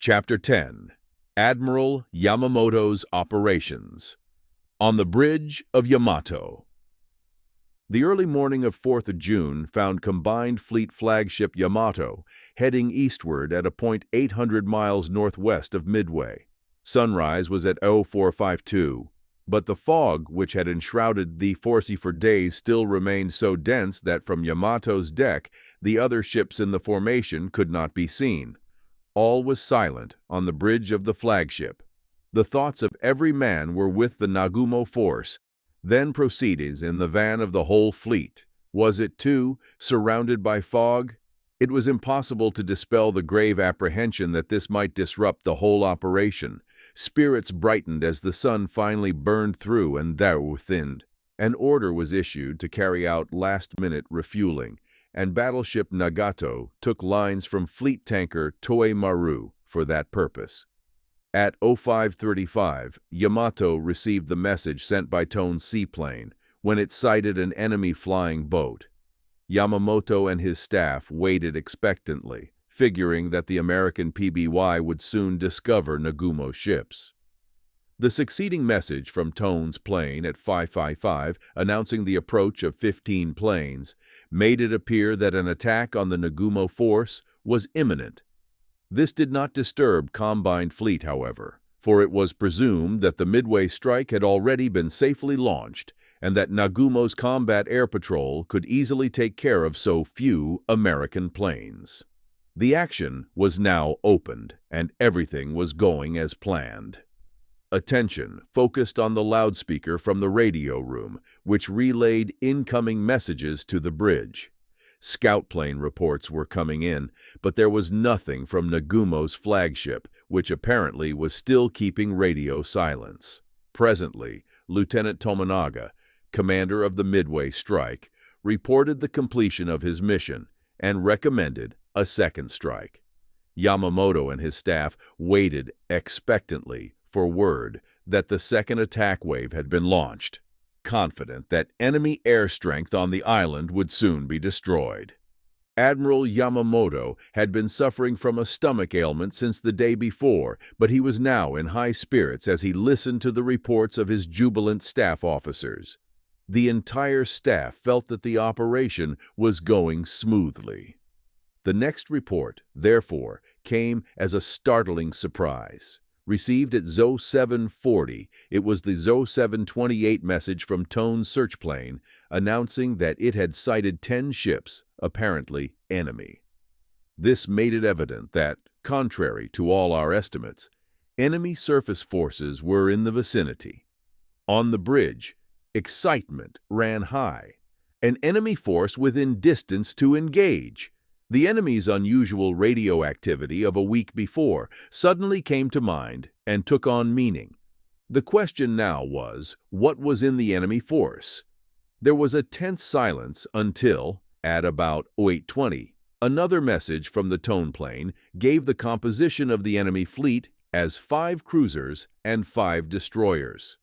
Chapter 10. Admiral Yamamoto's Operations. On the Bridge of Yamato. The early morning of 4th of June found Combined Fleet flagship Yamato heading eastward at a point 800 miles northwest of Midway. Sunrise was at 0452, but the fog which had enshrouded the Force for days still remained so dense that from Yamato's deck the other ships in the formation could not be seen. All was silent on the bridge of the flagship. The thoughts of every man were with the Nagumo force, then proceedings in the van of the whole fleet. Was it, too, surrounded by fog? It was impossible to dispel the grave apprehension that this might disrupt the whole operation. Spirits brightened as the sun finally burned through and thou thinned. An order was issued to carry out last-minute refueling, and battleship Nagato took lines from fleet tanker Toei Maru for that purpose. At 0535, Yamato received the message sent by Tone's seaplane when it sighted an enemy flying boat. Yamamoto and his staff waited expectantly, figuring that the American PBY would soon discover Nagumo ships. The succeeding message from Tone's plane at 555, announcing the approach of 15 planes, made it appear that an attack on the Nagumo force was imminent. This did not disturb Combined Fleet, however, for it was presumed that the Midway strike had already been safely launched and that Nagumo's combat air patrol could easily take care of so few American planes. The action was now opened, and everything was going as planned. Attention focused on the loudspeaker from the radio room, which relayed incoming messages to the bridge. Scout plane reports were coming in, but there was nothing from Nagumo's flagship, which apparently was still keeping radio silence. Presently, Lieutenant Tominaga, commander of the Midway strike, reported the completion of his mission and recommended a second strike. Yamamoto and his staff waited expectantly for word that the second attack wave had been launched, confident that enemy air strength on the island would soon be destroyed. Admiral Yamamoto had been suffering from a stomach ailment since the day before, but he was now in high spirits as he listened to the reports of his jubilant staff officers. The entire staff felt that the operation was going smoothly. The next report, therefore, came as a startling surprise. Received at 0740, it was the 0728 message from Tone's search plane announcing that it had sighted 10 ships, apparently enemy. This made it evident that, contrary to all our estimates, enemy surface forces were in the vicinity. On the bridge, excitement ran high. An enemy force within distance to engage. The enemy's unusual radio activity of a week before suddenly came to mind and took on meaning. The question now was, what was in the enemy force? There was a tense silence until, at about 0820, another message from the tone plane gave the composition of the enemy fleet as 5 cruisers and 5 destroyers.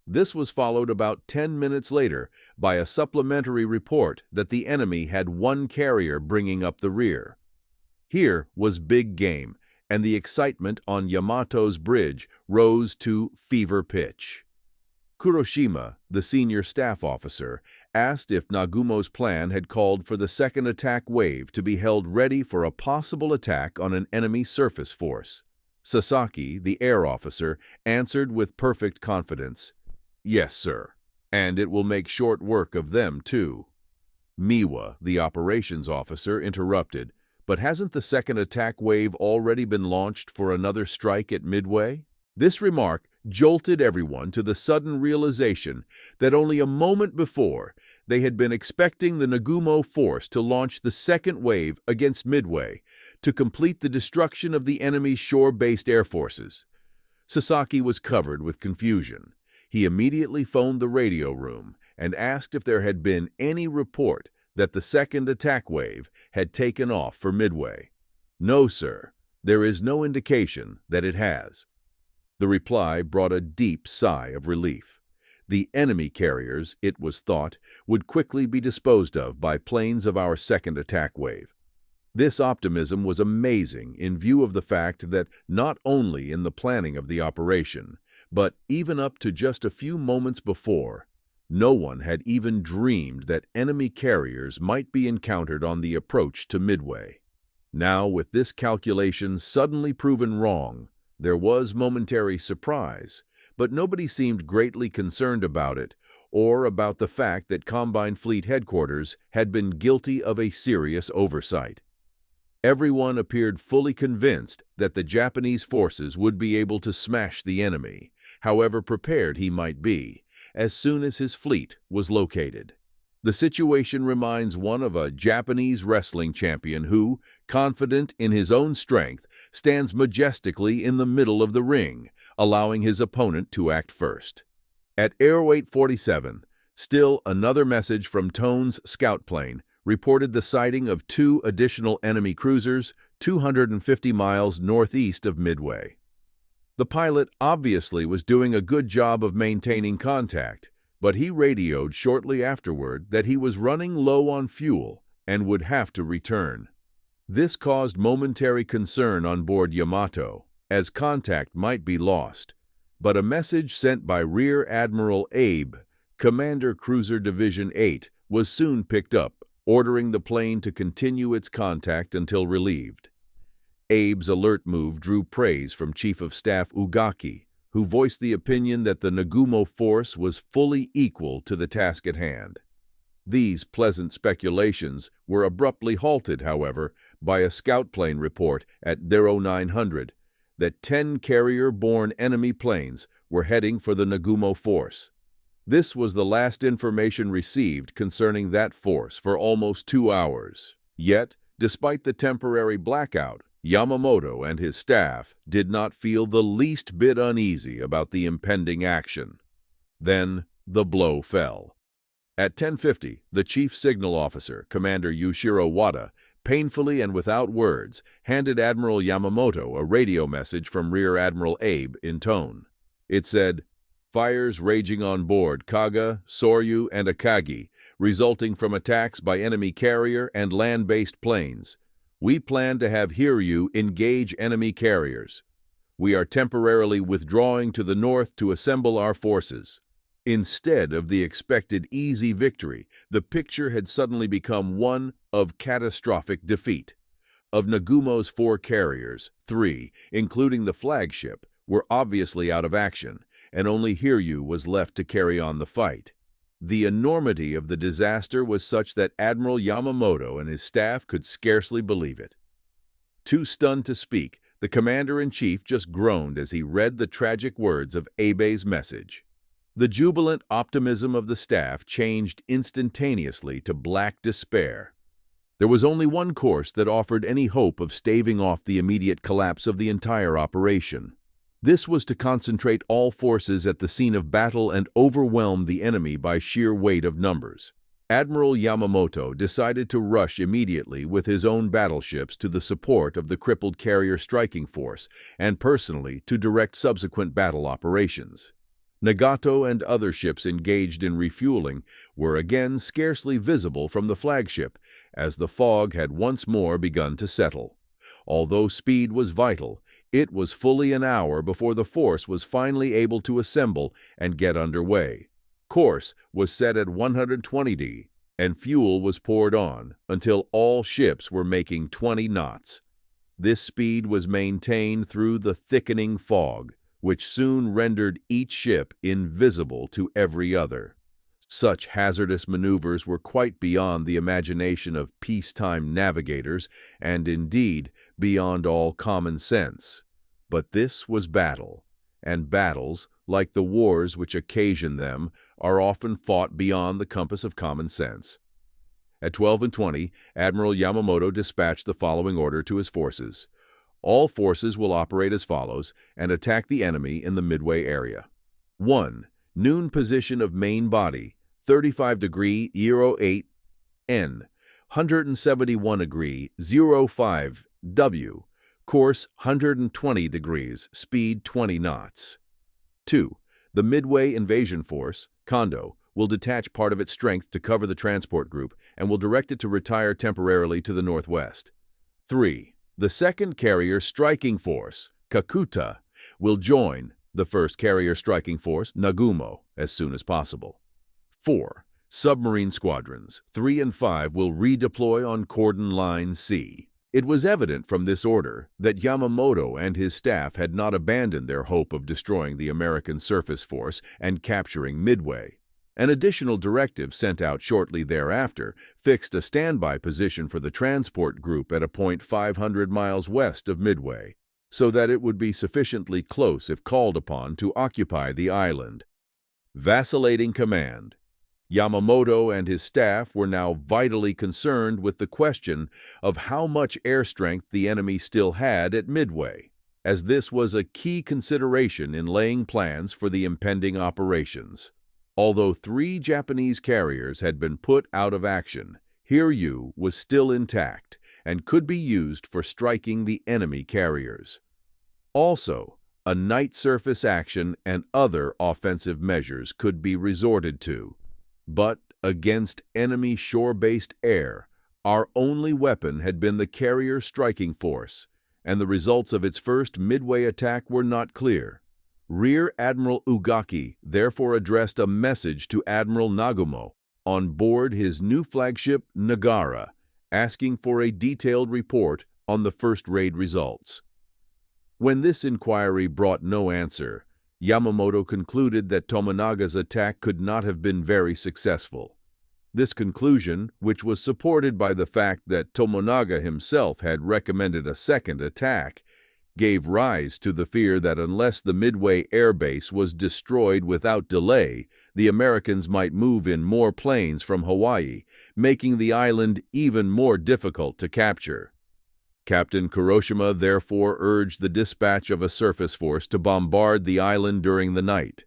This was followed about 10 minutes later by a supplementary report that the enemy had 1 carrier bringing up the rear. Here was big game, and the excitement on Yamato's bridge rose to fever pitch. Kuroshima, the senior staff officer, asked if Nagumo's plan had called for the second attack wave to be held ready for a possible attack on an enemy surface force. Sasaki, the air officer, answered with perfect confidence, "Yes, sir, and it will make short work of them, too." Miwa, the operations officer, interrupted, "But hasn't the second attack wave already been launched for another strike at Midway?" This remark jolted everyone to the sudden realization that only a moment before they had been expecting the Nagumo force to launch the second wave against Midway to complete the destruction of the enemy's shore-based air forces. Sasaki was covered with confusion. He immediately phoned the radio room and asked if there had been any report that the second attack wave had taken off for Midway. "No, sir, there is no indication that it has." The reply brought a deep sigh of relief. The enemy carriers, it was thought, would quickly be disposed of by planes of our second attack wave. This optimism was amazing in view of the fact that not only in the planning of the operation, but even up to just a few moments before, no one had even dreamed that enemy carriers might be encountered on the approach to Midway. Now, with this calculation suddenly proven wrong, there was momentary surprise, but nobody seemed greatly concerned about it or about the fact that Combined Fleet Headquarters had been guilty of a serious oversight. Everyone appeared fully convinced that the Japanese forces would be able to smash the enemy, however prepared he might be, as soon as his fleet was located. The situation reminds one of a Japanese wrestling champion who, confident in his own strength, stands majestically in the middle of the ring, allowing his opponent to act first. At Aero 847, still another message from Tone's scout plane reported the sighting of 2 additional enemy cruisers 250 miles northeast of Midway. The pilot obviously was doing a good job of maintaining contact, but he radioed shortly afterward that he was running low on fuel and would have to return. This caused momentary concern on board Yamato, as contact might be lost, but a message sent by Rear Admiral Abe, Commander Cruiser Division 8, was soon picked up, ordering the plane to continue its contact until relieved. Abe's alert move drew praise from Chief of Staff Ugaki, who voiced the opinion that the Nagumo force was fully equal to the task at hand. These pleasant speculations were abruptly halted, however, by a scout plane report at 0900 that 10 carrier-borne enemy planes were heading for the Nagumo force. This was the last information received concerning that force for almost 2 hours. Yet, despite the temporary blackout, Yamamoto and his staff did not feel the least bit uneasy about the impending action. Then the blow fell. At 10:50, the chief signal officer, Commander Yushiro Wada, painfully and without words, handed Admiral Yamamoto a radio message from Rear Admiral Abe in tone. It said, "Fires raging on board Kaga, Soryu, and Akagi, resulting from attacks by enemy carrier and land-based planes. We plan to have Hiryu engage enemy carriers. We are temporarily withdrawing to the north to assemble our forces." Instead of the expected easy victory, the picture had suddenly become one of catastrophic defeat. Of Nagumo's 4 carriers, 3, including the flagship, were obviously out of action, and only Hiryu was left to carry on the fight. The enormity of the disaster was such that Admiral Yamamoto and his staff could scarcely believe it. Too stunned to speak, the commander-in-chief just groaned as he read the tragic words of Abe's message. The jubilant optimism of the staff changed instantaneously to black despair. There was only one course that offered any hope of staving off the immediate collapse of the entire operation. This was to concentrate all forces at the scene of battle and overwhelm the enemy by sheer weight of numbers. Admiral Yamamoto decided to rush immediately with his own battleships to the support of the crippled carrier striking force and personally to direct subsequent battle operations. Nagato and other ships engaged in refueling were again scarcely visible from the flagship, as the fog had once more begun to settle. Although speed was vital, it was fully an hour before the force was finally able to assemble and get underway. Course was set at 120°, and fuel was poured on until all ships were making 20 knots. This speed was maintained through the thickening fog, which soon rendered each ship invisible to every other. Such hazardous maneuvers were quite beyond the imagination of peacetime navigators, and indeed beyond all common sense. But this was battle, and battles, like the wars which occasion them, are often fought beyond the compass of common sense. At 12:20, Admiral Yamamoto dispatched the following order to his forces. All forces will operate as follows and attack the enemy in the Midway area. 1. Noon position of main body, 35°08 N, 171°05 W, course 120 degrees, speed 20 knots. 2. The Midway Invasion Force, Kondo, will detach part of its strength to cover the transport group and will direct it to retire temporarily to the northwest. 3. The second carrier striking force, Kakuta, will join the first carrier striking force, Nagumo, as soon as possible. 4. Submarine squadrons 3 and 5 will redeploy on Cordon Line C. It was evident from this order that Yamamoto and his staff had not abandoned their hope of destroying the American surface force and capturing Midway. An additional directive sent out shortly thereafter fixed a standby position for the transport group at a point 500 miles west of Midway, so that it would be sufficiently close if called upon to occupy the island. Vacillating command. Yamamoto and his staff were now vitally concerned with the question of how much air strength the enemy still had at Midway, as this was a key consideration in laying plans for the impending operations. Although 3 Japanese carriers had been put out of action, Hiryu was still intact and could be used for striking the enemy carriers. Also, a night surface action and other offensive measures could be resorted to. But against enemy shore-based air, our only weapon had been the carrier striking force, and the results of its first Midway attack were not clear. Rear Admiral Ugaki therefore addressed a message to Admiral Nagumo on board his new flagship Nagara, asking for a detailed report on the first raid results. When this inquiry brought no answer, Yamamoto concluded that Tomonaga's attack could not have been very successful. This conclusion, which was supported by the fact that Tomonaga himself had recommended a second attack, gave rise to the fear that unless the Midway Air Base was destroyed without delay, the Americans might move in more planes from Hawaii, making the island even more difficult to capture. Captain Kuroshima therefore urged the dispatch of a surface force to bombard the island during the night.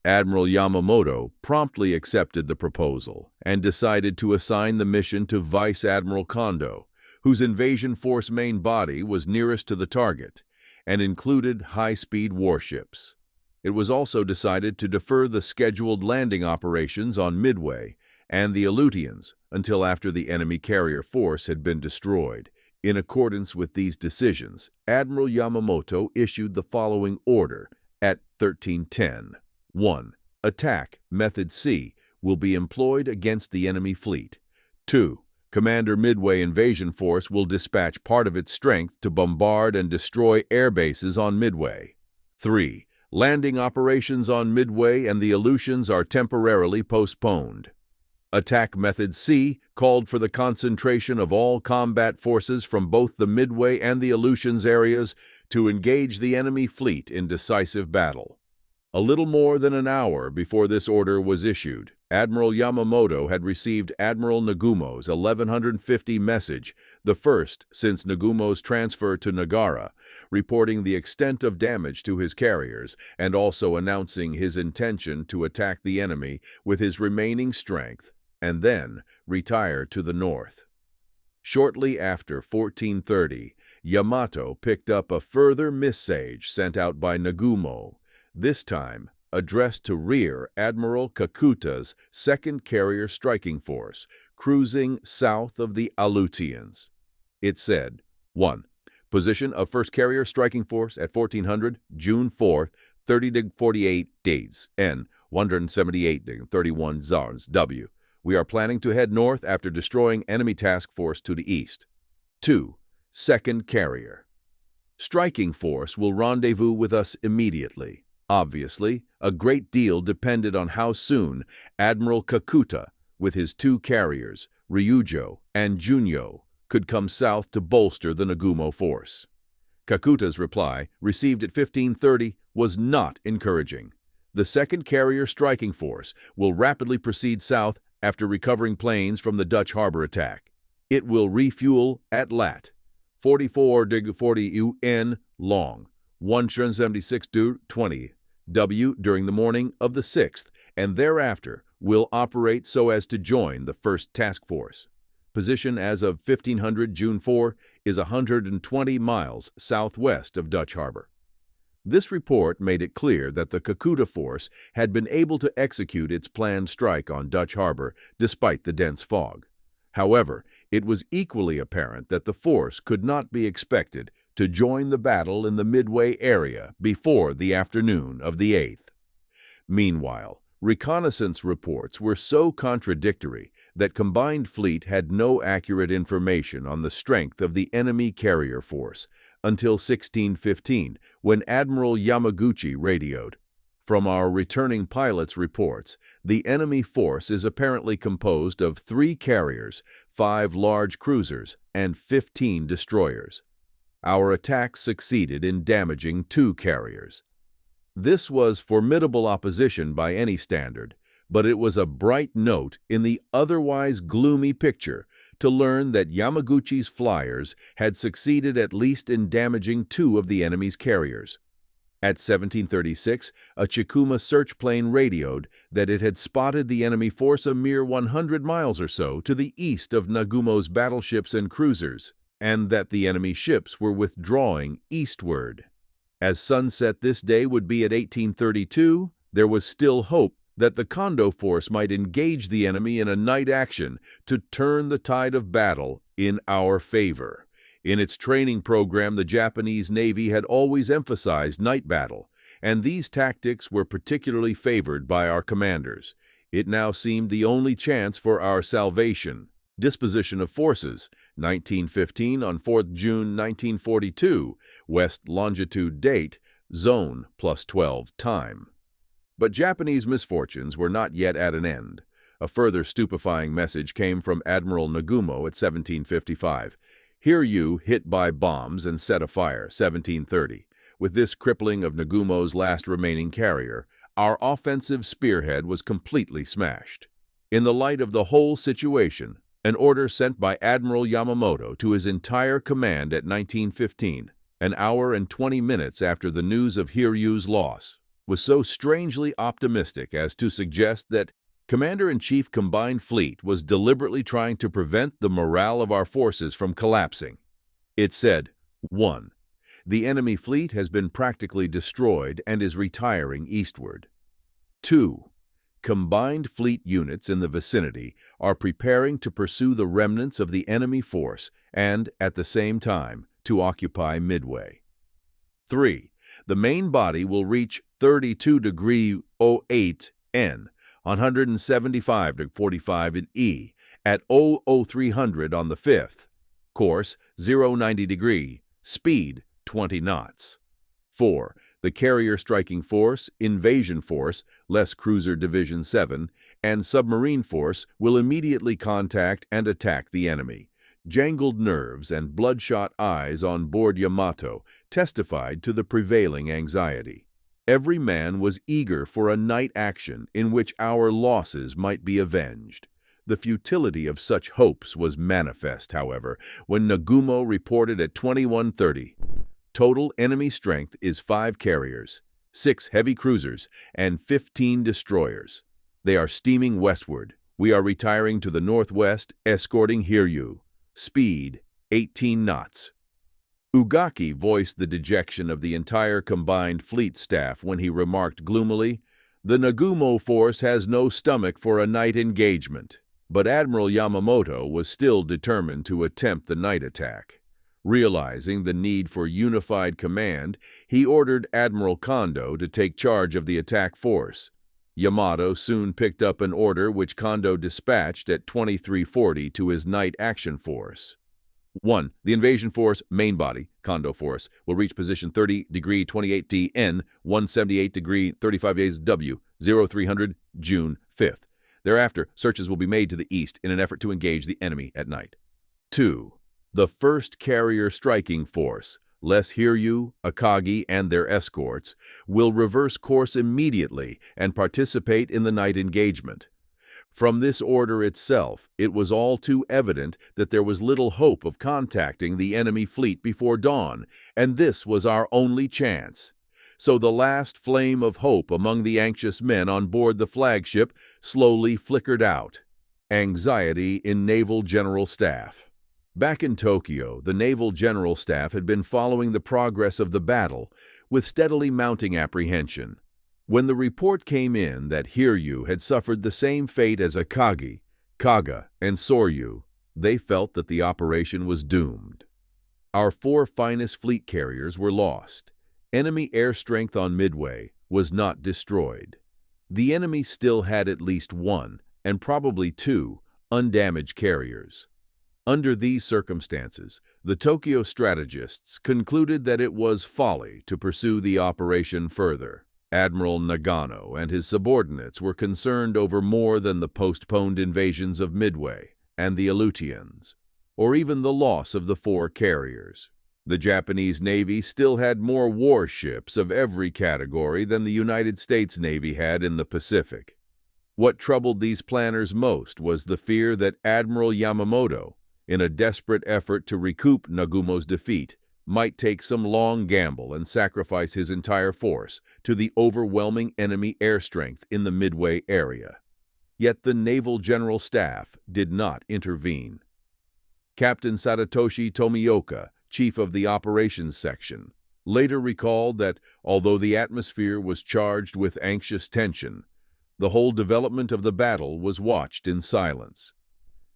Admiral Yamamoto promptly accepted the proposal and decided to assign the mission to Vice Admiral Kondo, whose invasion force main body was nearest to the target and included high-speed warships. It was also decided to defer the scheduled landing operations on Midway and the Aleutians until after the enemy carrier force had been destroyed. In accordance with these decisions, Admiral Yamamoto issued the following order at 1310. 1. Attack Method C will be employed against the enemy fleet. 2. Commander Midway Invasion Force will dispatch part of its strength to bombard and destroy air bases on Midway. 3. Landing operations on Midway and the Aleutians are temporarily postponed. Attack Method C called for the concentration of all combat forces from both the Midway and the Aleutians areas to engage the enemy fleet in decisive battle. A little more than an hour before this order was issued, Admiral Yamamoto had received Admiral Nagumo's 1150 message, the first since Nagumo's transfer to Nagara, reporting the extent of damage to his carriers and also announcing his intention to attack the enemy with his remaining strength and then retire to the north. Shortly after 1430, Yamato picked up a further message sent out by Nagumo, this time addressed to Rear Admiral Kakuta's second carrier striking force, cruising south of the Aleutians. It said, 1. Position of first carrier striking force at 1400, June 4, 30-48 days, N, 178-31 Zars, W. We are planning to head north after destroying enemy task force to the east. 2. Second carrier. Striking force will rendezvous with us immediately. Obviously, a great deal depended on how soon Admiral Kakuta, with his 2 carriers, Ryujo and Junyo, could come south to bolster the Nagumo force. Kakuta's reply, received at 1530, was not encouraging. The second carrier striking force will rapidly proceed south after recovering planes from the Dutch harbor attack. It will refuel at Lat. 44-40 UN long, 176-20 W during the morning of the 6th, and thereafter will operate so as to join the first task force. Position as of 1500 June 4 is 120 miles southwest of Dutch harbor. This report made it clear that the Kakuta force had been able to execute its planned strike on Dutch harbor despite the dense fog. However, it was equally apparent that the force could not be expected to join the battle in the Midway area before the afternoon of the 8th. Meanwhile, reconnaissance reports were so contradictory that Combined Fleet had no accurate information on the strength of the enemy carrier force until 1615, when Admiral Yamaguchi radioed, "From our returning pilots' reports, the enemy force is apparently composed of 3 carriers, 5 large cruisers, and 15 destroyers. Our attack succeeded in damaging 2 carriers." This was formidable opposition by any standard, but it was a bright note in the otherwise gloomy picture to learn that Yamaguchi's flyers had succeeded at least in damaging 2 of the enemy's carriers. At 1736, a Chikuma search plane radioed that it had spotted the enemy force a mere 100 miles or so to the east of Nagumo's battleships and cruisers, and that the enemy ships were withdrawing eastward. As sunset this day would be at 1832, there was still hope that the Kondo force might engage the enemy in a night action to turn the tide of battle in our favor. In its training program, the Japanese Navy had always emphasized night battle, and these tactics were particularly favored by our commanders. It now seemed the only chance for our salvation. Disposition of forces, 1915 on 4th June 1942, west longitude date, zone +12 time. But Japanese misfortunes were not yet at an end. A further stupefying message came from Admiral Nagumo at 1755. "Hiryu hit by bombs and set afire, 1730. With this crippling of Nagumo's last remaining carrier, our offensive spearhead was completely smashed." In the light of the whole situation, an order sent by Admiral Yamamoto to his entire command at 1915, an hour and 20 minutes after the news of Hiryu's loss, was so strangely optimistic as to suggest that Commander-in-Chief Combined Fleet was deliberately trying to prevent the morale of our forces from collapsing. It said, 1. The enemy fleet has been practically destroyed and is retiring eastward. 2. Combined Fleet units in the vicinity are preparing to pursue the remnants of the enemy force and, at the same time, to occupy Midway. 3. The main body will reach 32°08 N, 175°45 in E, at 00300 on the 5th. Course 090°, speed 20 knots. 4. The carrier striking force, invasion force, less cruiser division 7, and submarine force will immediately contact and attack the enemy. Jangled nerves and bloodshot eyes on board Yamato testified to the prevailing anxiety. Every man was eager for a night action in which our losses might be avenged. The futility of such hopes was manifest, however, when Nagumo reported at 21:30. Total enemy strength is 5 carriers, 6 heavy cruisers, and 15 destroyers. They are steaming westward. We are retiring to the northwest, escorting Hiryu. Speed 18 knots. Ugaki voiced the dejection of the entire Combined Fleet staff when he remarked gloomily, "The Nagumo force has no stomach for a night engagement." But Admiral Yamamoto was still determined to attempt the night attack. Realizing the need for unified command, he ordered Admiral Kondo to take charge of the attack force. Yamato soon picked up an order which Kondo dispatched at 23:40 to his night action force. 1. The invasion force, main body, Kondo force, will reach position 30°28 T N, 178°35 days W, 0300 June 5th. Thereafter, searches will be made to the east in an effort to engage the enemy at night. 2. The 1st Carrier Striking Force, less Hiryu, Akagi, and their escorts, will reverse course immediately and participate in the night engagement. From this order itself, it was all too evident that there was little hope of contacting the enemy fleet before dawn, and this was our only chance. So the last flame of hope among the anxious men on board the flagship slowly flickered out. Anxiety in Naval General Staff. Back in Tokyo, the Naval General Staff had been following the progress of the battle with steadily mounting apprehension. When the report came in that Hiryu had suffered the same fate as Akagi, Kaga, and Soryu, They felt that the operation was doomed. Our 4 finest fleet carriers were lost. Enemy air strength on Midway was not destroyed. The enemy still had at least 1, and probably 2, undamaged carriers. Under these circumstances, the Tokyo strategists concluded that it was folly to pursue the operation further. Admiral Nagano and his subordinates were concerned over more than the postponed invasions of Midway and the Aleutians, or even the loss of the 4 carriers. The Japanese Navy still had more warships of every category than the United States Navy had in the Pacific. What troubled these planners most was the fear that Admiral Yamamoto, in a desperate effort to recoup Nagumo's defeat, might take some long gamble and sacrifice his entire force to the overwhelming enemy air strength in the Midway area. Yet the Naval General Staff did not intervene. Captain Sadatoshi Tomioka, chief of the operations section, later recalled that although the atmosphere was charged with anxious tension, the whole development of the battle was watched in silence.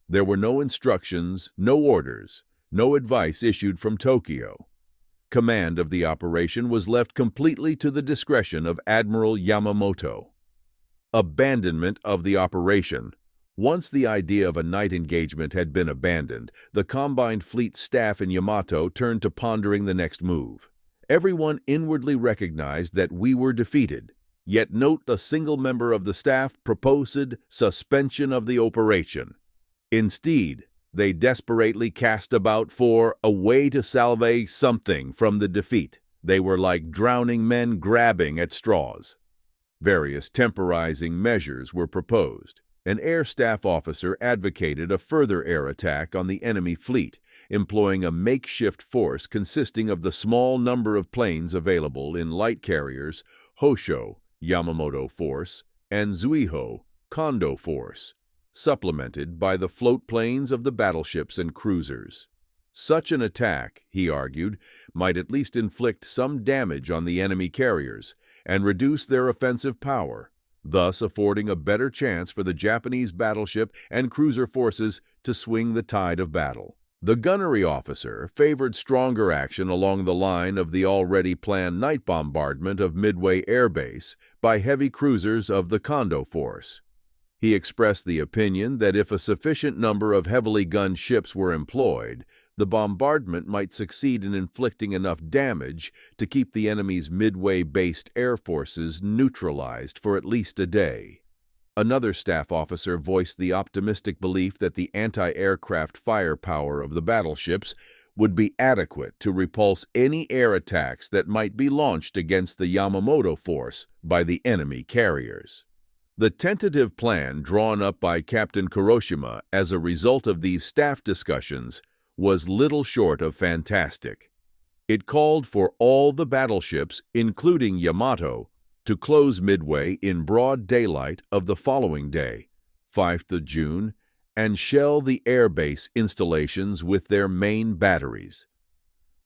There were no instructions, no orders, no advice issued from Tokyo. Command of the operation was left completely to the discretion of Admiral Yamamoto. Abandonment of the operation. Once the idea of a night engagement had been abandoned, the combined fleet staff in Yamato turned to pondering the next move. Everyone inwardly recognized that we were defeated, yet not a single member of the staff proposed suspension of the operation. Instead, they desperately cast about for a way to salvage something from the defeat. They were like drowning men grabbing at straws. Various temporizing measures were proposed. An air staff officer advocated a further air attack on the enemy fleet, employing a makeshift force consisting of the small number of planes available in light carriers, Hosho, Yamamoto Force, and Zuiho, Kondo Force, supplemented by the float planes of the battleships and cruisers. Such an attack, he argued, might at least inflict some damage on the enemy carriers and reduce their offensive power, thus affording a better chance for the Japanese battleship and cruiser forces to swing the tide of battle. The gunnery officer favored stronger action along the line of the already planned night bombardment of Midway Air Base by heavy cruisers of the Kondo Force. He expressed the opinion that if a sufficient number of heavily gunned ships were employed, the bombardment might succeed in inflicting enough damage to keep the enemy's Midway-based air forces neutralized for at least a day. Another staff officer voiced the optimistic belief that the anti-aircraft firepower of the battleships would be adequate to repulse any air attacks that might be launched against the Yamamoto force by the enemy carriers. The tentative plan drawn up by Captain Kuroshima as a result of these staff discussions was little short of fantastic. It called for all the battleships, including Yamato, to close Midway in broad daylight of the following day, 5th of June, and shell the airbase installations with their main batteries.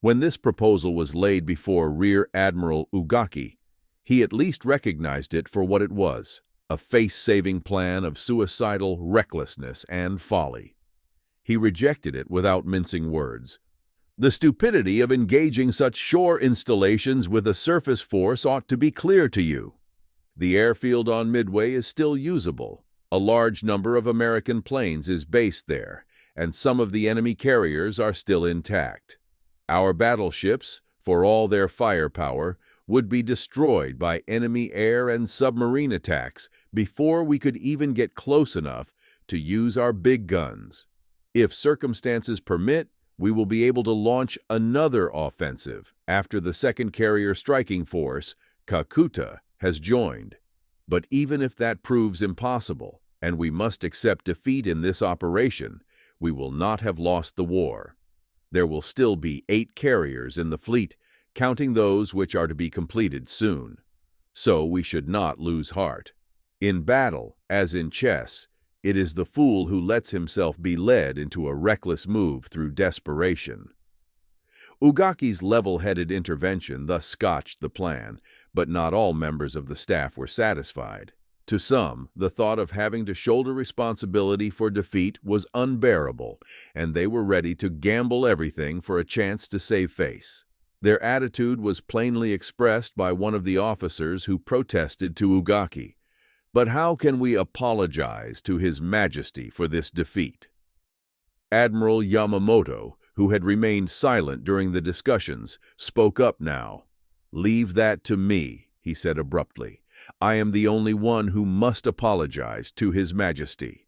When this proposal was laid before Rear Admiral Ugaki, he at least recognized it for what it was, a face-saving plan of suicidal recklessness and folly. He rejected it without mincing words. The stupidity of engaging such shore installations with a surface force ought to be clear to you. The airfield on Midway is still usable. A large number of American planes is based there, and some of the enemy carriers are still intact. Our battleships, for all their firepower, would be destroyed by enemy air and submarine attacks before we could even get close enough to use our big guns. If circumstances permit, we will be able to launch another offensive after the second carrier striking force, Kakuta, has joined. But even if that proves impossible, and we must accept defeat in this operation, we will not have lost the war. There will still be 8 carriers in the fleet, counting those which are to be completed soon. So we should not lose heart. In battle, as in chess, it is the fool who lets himself be led into a reckless move through desperation. Ugaki's level-headed intervention thus scotched the plan, but not all members of the staff were satisfied. To some, the thought of having to shoulder responsibility for defeat was unbearable, and they were ready to gamble everything for a chance to save face. Their attitude was plainly expressed by one of the officers who protested to Ugaki. "But how can we apologize to His Majesty for this defeat?" Admiral Yamamoto, who had remained silent during the discussions, spoke up now. "Leave that to me," he said abruptly. "I am the only one who must apologize to His Majesty."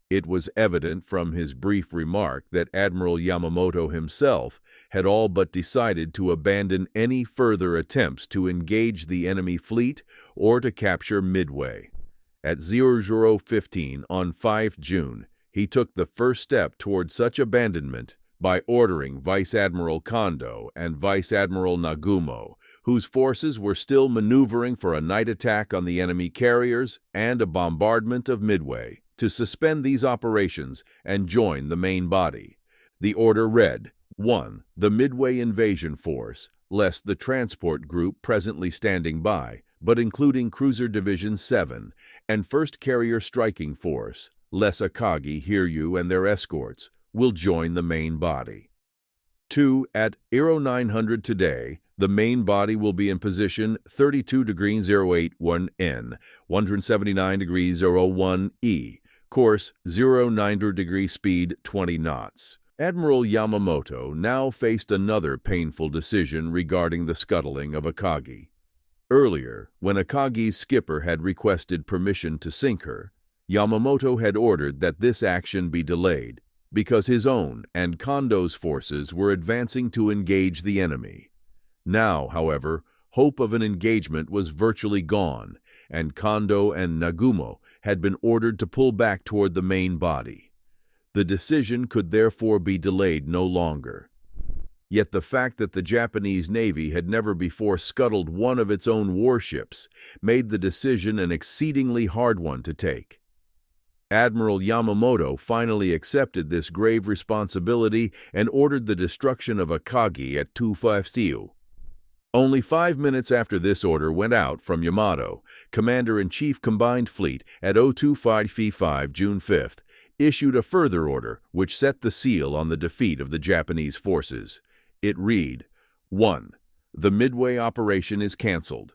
It was evident from his brief remark that Admiral Yamamoto himself had all but decided to abandon any further attempts to engage the enemy fleet or to capture Midway. At 00:15 on 5 June, he took the first step toward such abandonment by ordering Vice Admiral Kondo and Vice Admiral Nagumo, whose forces were still maneuvering for a night attack on the enemy carriers and a bombardment of Midway, to suspend these operations and join the main body. The order read, 1. The Midway Invasion Force, less the transport group presently standing by, but including Cruiser Division 7, and 1st Carrier Striking Force, less Akagi, Hiryu, and their escorts, will join the main body. 2. At 0900 today, the main body will be in position 32°081 N, 179°001 E, course 090° speed 20 knots. Admiral Yamamoto now faced another painful decision regarding the scuttling of Akagi. Earlier, when Akagi's skipper had requested permission to sink her, Yamamoto had ordered that this action be delayed, because his own and Kondo's forces were advancing to engage the enemy. Now, however, hope of an engagement was virtually gone, and Kondo and Nagumo had been ordered to pull back toward the main body. The decision could therefore be delayed no longer. Yet the fact that the Japanese Navy had never before scuttled one of its own warships made the decision an exceedingly hard one to take. Admiral Yamamoto finally accepted this grave responsibility and ordered the destruction of Akagi at 2:50. Only 5 minutes after this order went out from Yamato, Commander-in-Chief Combined Fleet at 02:55 June 5th issued a further order which set the seal on the defeat of the Japanese forces. It read, 1. The Midway operation is cancelled.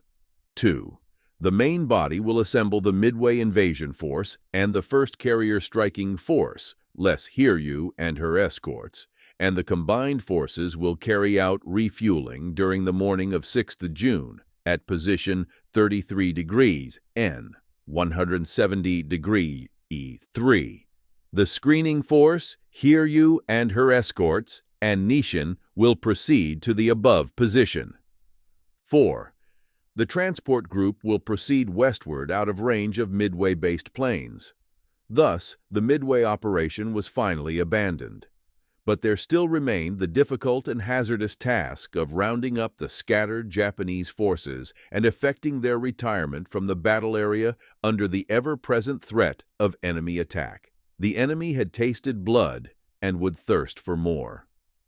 2. The main body will assemble the Midway Invasion Force and the 1st Carrier Striking Force, less Hiryu and her escorts, and the combined forces will carry out refueling during the morning of 6th June at position 33° N, 170° E3. The screening force, Hiryu and her escorts, and Nishin will proceed to the above position. 4. The transport group will proceed westward out of range of Midway-based planes. Thus, the Midway operation was finally abandoned. But there still remained the difficult and hazardous task of rounding up the scattered Japanese forces and effecting their retirement from the battle area under the ever-present threat of enemy attack. The enemy had tasted blood and would thirst for more.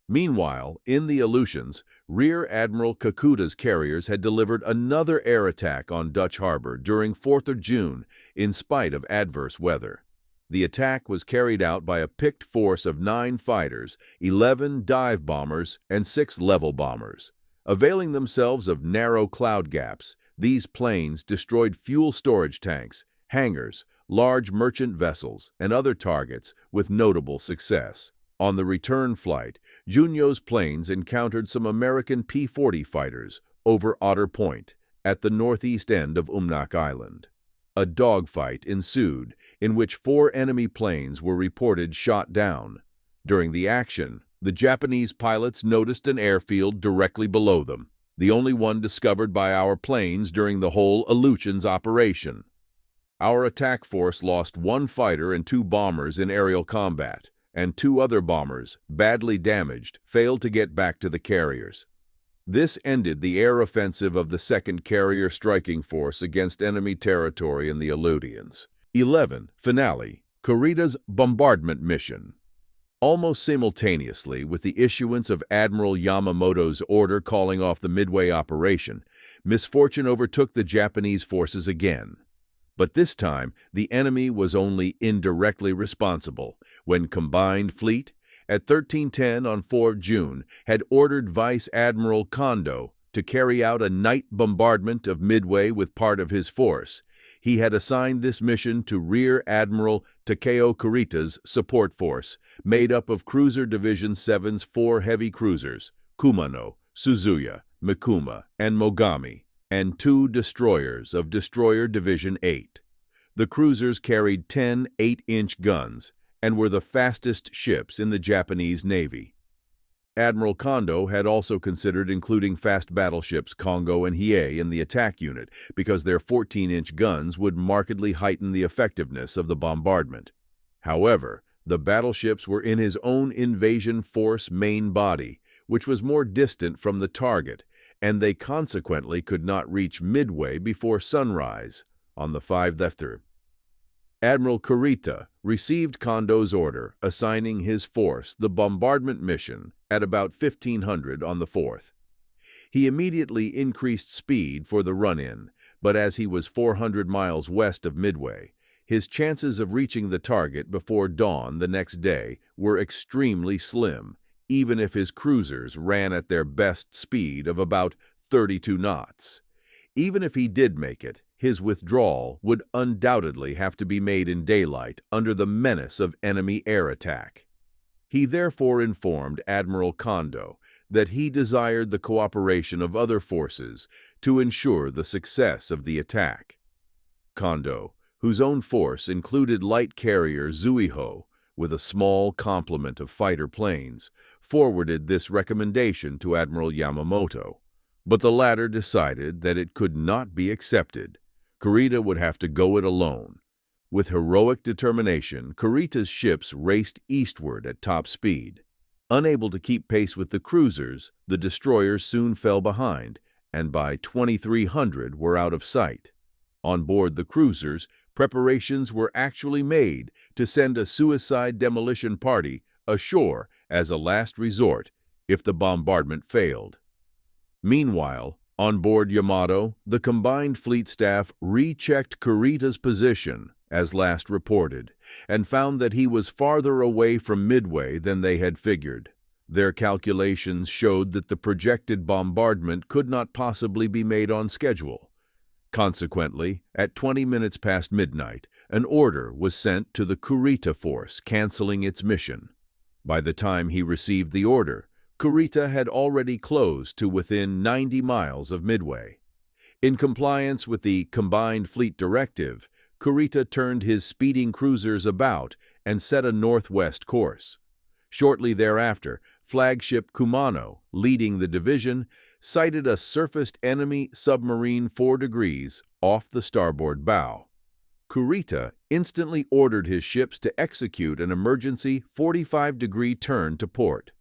Meanwhile, in the Aleutians, Rear Admiral Kakuta's carriers had delivered another air attack on Dutch Harbor during 4th June in spite of adverse weather. The attack was carried out by a picked force of 9 fighters, 11 dive bombers, and 6 level bombers. Availing themselves of narrow cloud gaps, these planes destroyed fuel storage tanks, hangars, large merchant vessels, and other targets with notable success. On the return flight, Junyo's planes encountered some American P-40 fighters over Otter Point at the northeast end of Umnak Island. A dogfight ensued in which 4 enemy planes were reported shot down. During the action, the Japanese pilots noticed an airfield directly below them, the only one discovered by our planes during the whole Aleutians operation. Our attack force lost 1 fighter and 2 bombers in aerial combat, and 2 other bombers, badly damaged, failed to get back to the carriers. This ended the air offensive of the 2nd Carrier Striking Force against enemy territory in the Aleutians. 11. Finale. Kurita's bombardment mission. Almost simultaneously with the issuance of Admiral Yamamoto's order calling off the Midway operation, misfortune overtook the Japanese forces again. But this time, the enemy was only indirectly responsible when Combined Fleet, at 1310 on 4 June, had ordered Vice Admiral Kondo to carry out a night bombardment of Midway with part of his force. He had assigned this mission to Rear Admiral Takeo Kurita's support force, made up of Cruiser Division 7's 4 heavy cruisers, Kumano, Suzuya, Mikuma, and Mogami, and 2 destroyers of Destroyer Division 8. The cruisers carried 10 8-inch guns and were the fastest ships in the Japanese Navy. Admiral Kondo had also considered including fast battleships Kongo and Hiei in the attack unit because their 14-inch guns would markedly heighten the effectiveness of the bombardment. However, the battleships were in his own invasion force main body, which was more distant from the target, and they consequently could not reach Midway before sunrise on the 5th. Admiral Kurita received Kondo's order assigning his force the bombardment mission at about 1500 on the 4th. He immediately increased speed for the run-in, but as he was 400 miles west of Midway, his chances of reaching the target before dawn the next day were extremely slim, even if his cruisers ran at their best speed of about 32 knots. Even if he did make it, his withdrawal would undoubtedly have to be made in daylight under the menace of enemy air attack. He therefore informed Admiral Kondo that he desired the cooperation of other forces to ensure the success of the attack. Kondo, whose own force included light carrier Zuiho with a small complement of fighter planes, forwarded this recommendation to Admiral Yamamoto, but the latter decided that it could not be accepted. Kurita would have to go it alone. With heroic determination, Kurita's ships raced eastward at top speed. Unable to keep pace with the cruisers, the destroyers soon fell behind, and by 2300 were out of sight. On board the cruisers, preparations were actually made to send a suicide demolition party ashore as a last resort if the bombardment failed. Meanwhile, on board Yamato, the Combined Fleet staff rechecked Kurita's position, as last reported, and found that he was farther away from Midway than they had figured. Their calculations showed that the projected bombardment could not possibly be made on schedule. Consequently, at 20 minutes past midnight, an order was sent to the Kurita force canceling its mission. By the time he received the order, Kurita had already closed to within 90 miles of Midway. In compliance with the Combined Fleet directive, Kurita turned his speeding cruisers about and set a northwest course. Shortly thereafter, flagship Kumano, leading the division, sighted a surfaced enemy submarine 4 degrees off the starboard bow. Kurita instantly ordered his ships to execute an emergency 45-degree turn to port.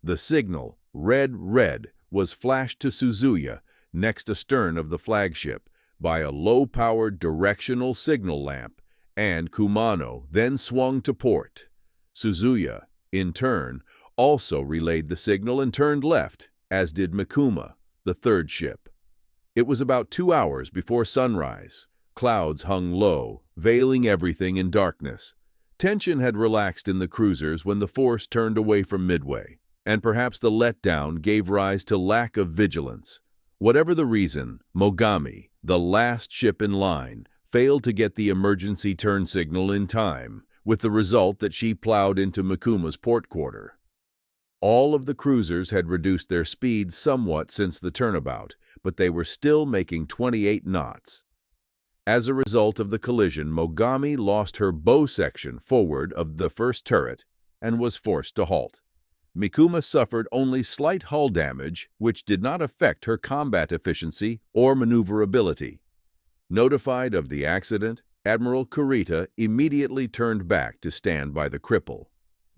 The signal, red, red, was flashed to Suzuya, next astern of the flagship, by a low-powered directional signal lamp, and Kumano then swung to port. Suzuya, in turn, also relayed the signal and turned left, as did Mikuma, the 3rd ship. It was about 2 hours before sunrise. Clouds hung low, veiling everything in darkness. Tension had relaxed in the cruisers when the force turned away from Midway, and perhaps the letdown gave rise to lack of vigilance. Whatever the reason, Mogami, the last ship in line, failed to get the emergency turn signal in time, with the result that she plowed into Mikuma's port quarter. All of the cruisers had reduced their speed somewhat since the turnabout, but they were still making 28 knots. As a result of the collision, Mogami lost her bow section forward of the first turret and was forced to halt. Mikuma suffered only slight hull damage, which did not affect her combat efficiency or maneuverability. Notified of the accident, Admiral Kurita immediately turned back to stand by the cripple.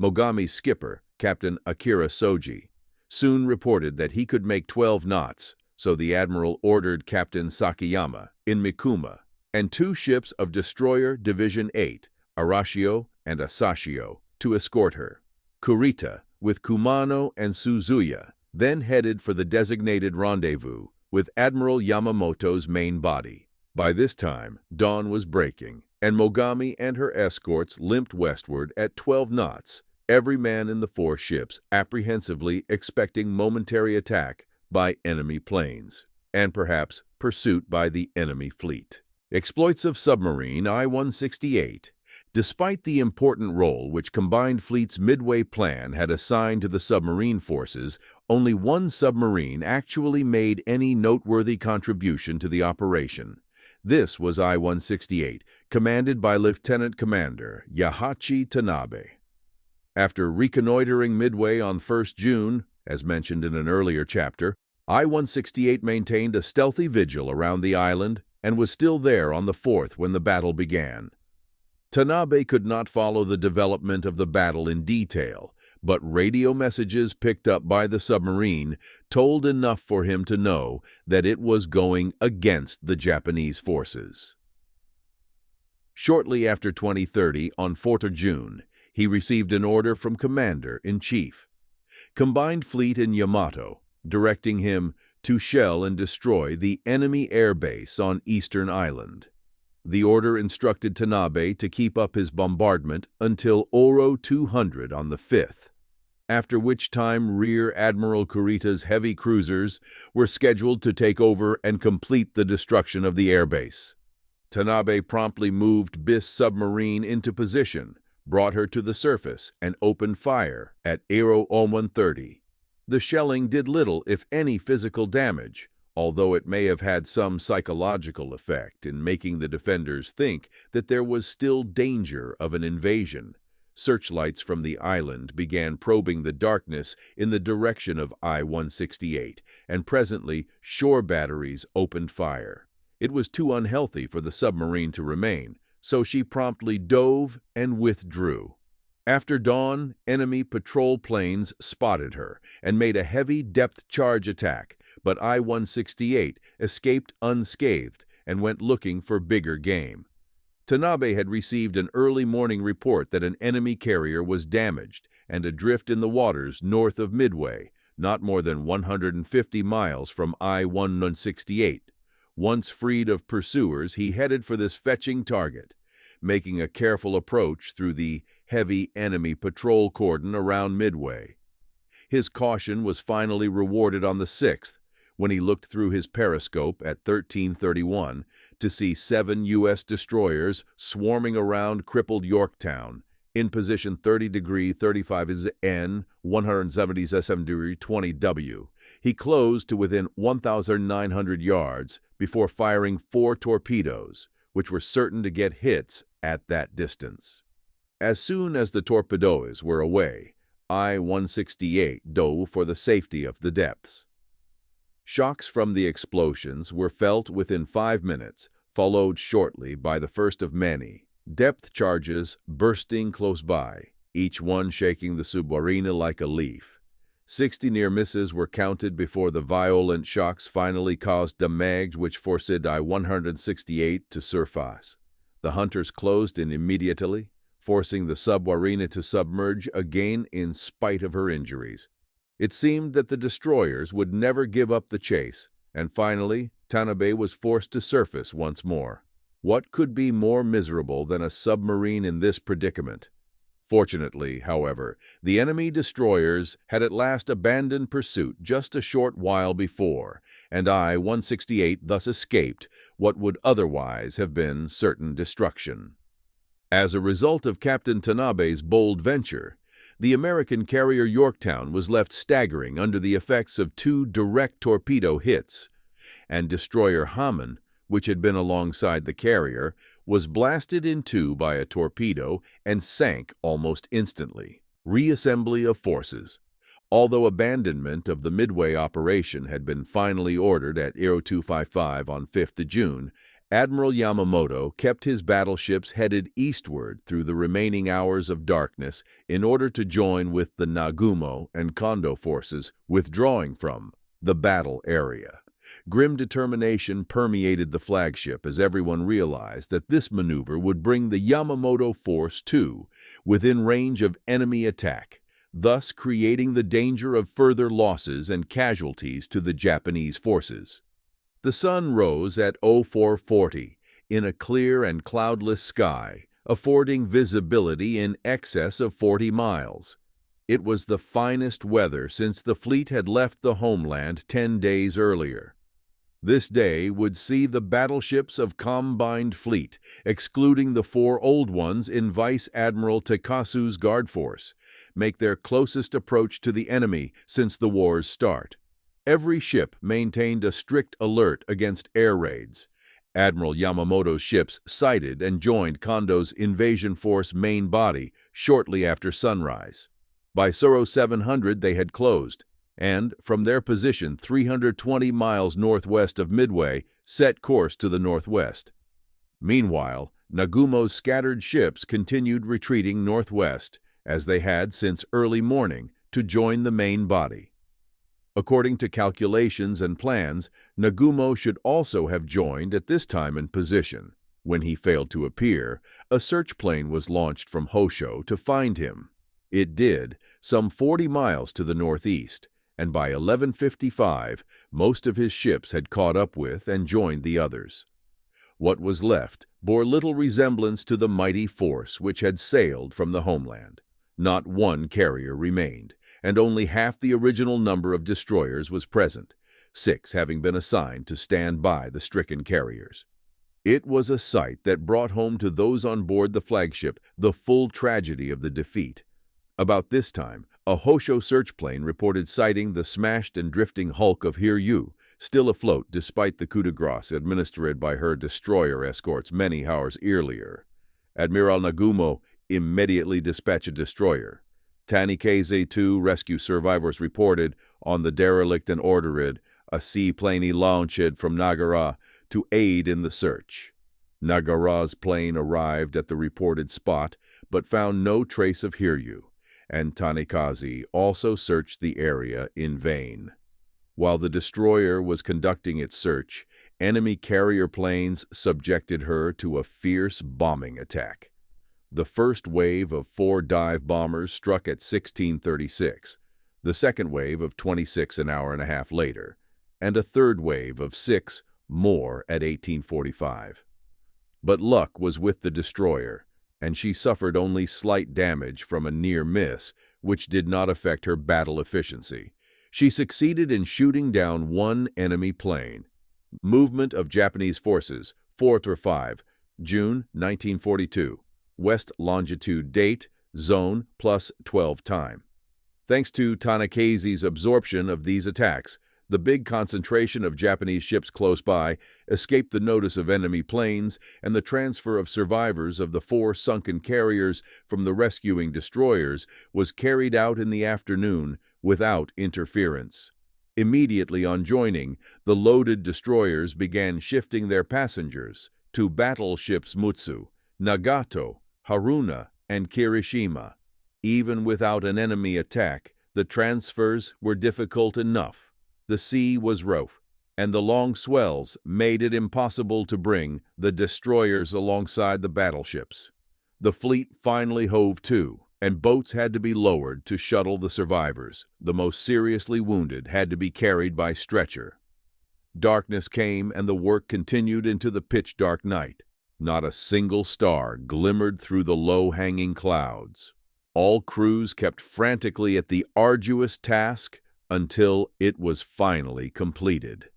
Mogami's skipper, Captain Akira Soji, soon reported that he could make 12 knots, so the admiral ordered Captain Sakayama in Mikuma and 2 ships of Destroyer Division 8, Arashio and Asashio, to escort her. Kurita, with Kumano and Suzuya, then headed for the designated rendezvous with Admiral Yamamoto's main body. By this time, dawn was breaking, and Mogami and her escorts limped westward at 12 knots, every man in the four ships apprehensively expecting momentary attack by enemy planes, and perhaps pursuit by the enemy fleet. Exploits of submarine I-168. Despite the important role which Combined Fleet's Midway plan had assigned to the submarine forces, only one submarine actually made any noteworthy contribution to the operation. This was I-168, commanded by Lieutenant Commander Yahachi Tanabe. After reconnoitering Midway on 1st June, as mentioned in an earlier chapter, I-168 maintained a stealthy vigil around the island and was still there on the 4th when the battle began. Tanabe could not follow the development of the battle in detail, but radio messages picked up by the submarine told enough for him to know that it was going against the Japanese forces. Shortly after 20:30 on 4th June, he received an order from Commander-in-Chief, Combined Fleet in Yamato, directing him to shell and destroy the enemy air base on Eastern Island. The order instructed Tanabe to keep up his bombardment until Oro 200 on the 5th, after which time Rear Admiral Kurita's heavy cruisers were scheduled to take over and complete the destruction of the airbase. Tanabe promptly moved Bis submarine into position, brought her to the surface, and opened fire at Oro 130. The shelling did little, if any, physical damage, although it may have had some psychological effect in making the defenders think that there was still danger of an invasion. Searchlights from the island began probing the darkness in the direction of I-168, and presently shore batteries opened fire. It was too unhealthy for the submarine to remain, so she promptly dove and withdrew. After dawn, enemy patrol planes spotted her and made a heavy depth charge attack, but I-168 escaped unscathed and went looking for bigger game. Tanabe had received an early morning report that an enemy carrier was damaged and adrift in the waters north of Midway, not more than 150 miles from I-168. Once freed of pursuers, he headed for this fetching target, making a careful approach through the heavy enemy patrol cordon around Midway. His caution was finally rewarded on the 6th, when he looked through his periscope at 1331 to see 7 U.S. destroyers swarming around crippled Yorktown, in position 30°35 N, 177°20 He closed to within 1,900 yards before firing 4 torpedoes, which were certain to get hits at that distance. As soon as the torpedoes were away, I-168 dove for the safety of the depths. Shocks from the explosions were felt within 5 minutes, followed shortly by the first of many depth charges bursting close by, each one shaking the submarine like a leaf. 60 near misses were counted before the violent shocks finally caused damage which forced I-168 to surface. The hunters closed in immediately, forcing the submarine to submerge again in spite of her injuries. It seemed that the destroyers would never give up the chase, and finally Tanabe was forced to surface once more. What could be more miserable than a submarine in this predicament? Fortunately, however, the enemy destroyers had at last abandoned pursuit just a short while before, and I-168 thus escaped what would otherwise have been certain destruction. As a result of Captain Tanabe's bold venture, the American carrier Yorktown was left staggering under the effects of 2 direct torpedo hits, and destroyer Hamann, which had been alongside the carrier, was blasted in 2 by a torpedo and sank almost instantly. Reassembly of forces. Although abandonment of the Midway operation had been finally ordered at Aro 255 on 5th June, Admiral Yamamoto kept his battleships headed eastward through the remaining hours of darkness in order to join with the Nagumo and Kondo forces withdrawing from the battle area. Grim determination permeated the flagship as everyone realized that this maneuver would bring the Yamamoto force too within range of enemy attack, thus creating the danger of further losses and casualties to the Japanese forces. The sun rose at 0440 in a clear and cloudless sky, affording visibility in excess of 40 miles. It was the finest weather since the fleet had left the homeland 10 days earlier. This day would see the battleships of Combined Fleet, excluding the 4 old ones in Vice Admiral Takasu's guard force, make their closest approach to the enemy since the war's start. Every ship maintained a strict alert against air raids. Admiral Yamamoto's ships sighted and joined Kondo's invasion force main body shortly after sunrise. By Suro 700 they had closed, and, from their position 320 miles northwest of Midway, set course to the northwest. Meanwhile, Nagumo's scattered ships continued retreating northwest, as they had since early morning, to join the main body. According to calculations and plans, Nagumo should also have joined at this time in position. When he failed to appear, a search plane was launched from Hosho to find him. It did, some 40 miles to the northeast, and by 11:55, most of his ships had caught up with and joined the others. What was left bore little resemblance to the mighty force which had sailed from the homeland. Not one carrier remained, and only half the original number of destroyers was present, 6 having been assigned to stand by the stricken carriers. It was a sight that brought home to those on board the flagship the full tragedy of the defeat. About this time, a Hosho search plane reported sighting the smashed and drifting hulk of Hiryu, still afloat despite the coup de grace administered by her destroyer escorts many hours earlier. Admiral Nagumo immediately dispatched a destroyer. Tanikaze-2 rescue survivors reported on the derelict and ordered a seaplane launched from Nagara to aid in the search. Nagara's plane arrived at the reported spot but found no trace of Hiryu, and Tanikaze also searched the area in vain. While the destroyer was conducting its search, enemy carrier planes subjected her to a fierce bombing attack. The first wave of 4 dive bombers struck at 16:36, the second wave of 26 an hour and a half later, and a third wave of 6 more at 18:45. But luck was with the destroyer, and she suffered only slight damage from a near miss, which did not affect her battle efficiency. She succeeded in shooting down 1 enemy plane. Movement of Japanese forces, 4-5, June 1942. West longitude date, zone, +12 time. Thanks to Tanikaze's absorption of these attacks, the big concentration of Japanese ships close by escaped the notice of enemy planes, and the transfer of survivors of the 4 sunken carriers from the rescuing destroyers was carried out in the afternoon without interference. Immediately on joining, the loaded destroyers began shifting their passengers to battleships Mutsu, Nagato, Haruna, and Kirishima. Even without an enemy attack, the transfers were difficult enough. The sea was rough, and the long swells made it impossible to bring the destroyers alongside the battleships. The fleet finally hove to, and boats had to be lowered to shuttle the survivors. The most seriously wounded had to be carried by stretcher. Darkness came, and the work continued into the pitch-dark night. Not a single star glimmered through the low-hanging clouds. All crews kept frantically at the arduous task until it was finally completed.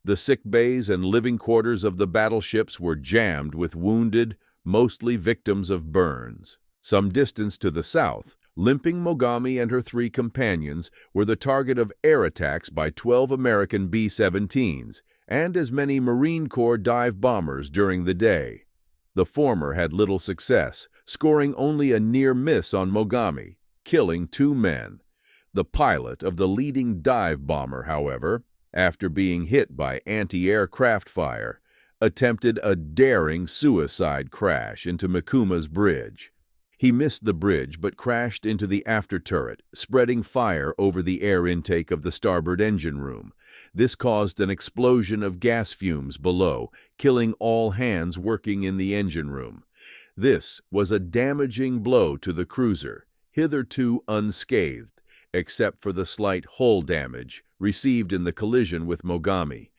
The sick bays and living quarters of the battleships were jammed with wounded, mostly victims of burns. Some distance to the south, limping Mogami and her 3 companions were the target of air attacks by 12 American B-17s and as many Marine Corps dive bombers during the day. The former had little success, scoring only a near miss on Mogami, killing 2 men. The pilot of the leading dive bomber, however, after being hit by anti-aircraft fire, attempted a daring suicide crash into Mikuma's bridge. He missed the bridge but crashed into the after turret, spreading fire over the air intake of the starboard engine room. This caused an explosion of gas fumes below, killing all hands working in the engine room. This was a damaging blow to the cruiser, hitherto unscathed, except for the slight hull damage received in the collision with Mogami.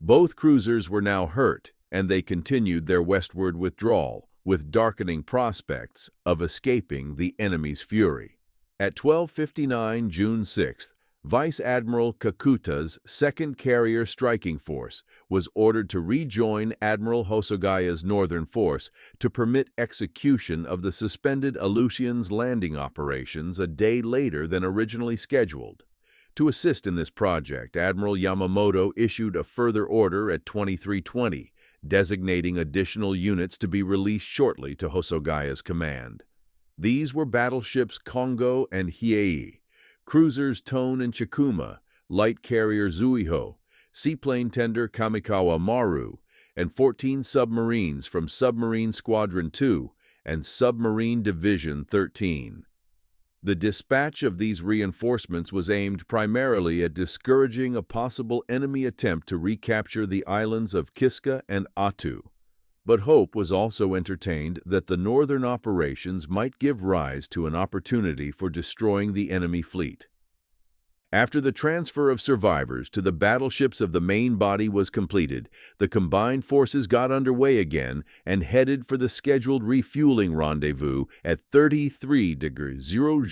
Both cruisers were now hurt, and they continued their westward withdrawal, with darkening prospects of escaping the enemy's fury. At 12:59 June 6th, Vice Admiral Kakuta's second carrier striking force was ordered to rejoin Admiral Hosogaya's northern force to permit execution of the suspended Aleutians landing operations a day later than originally scheduled. To assist in this project, Admiral Yamamoto issued a further order at 23:20, designating additional units to be released shortly to Hosogaya's command. These were battleships Kongo and Hiei, cruisers Tone and Chikuma, light carrier Zuiho, seaplane tender Kamikawa Maru, and 14 submarines from Submarine Squadron 2 and Submarine Division 13. The dispatch of these reinforcements was aimed primarily at discouraging a possible enemy attempt to recapture the islands of Kiska and Attu. But hope was also entertained that the northern operations might give rise to an opportunity for destroying the enemy fleet. After the transfer of survivors to the battleships of the main body was completed, the combined forces got underway again and headed for the scheduled refueling rendezvous at 33 degrees 0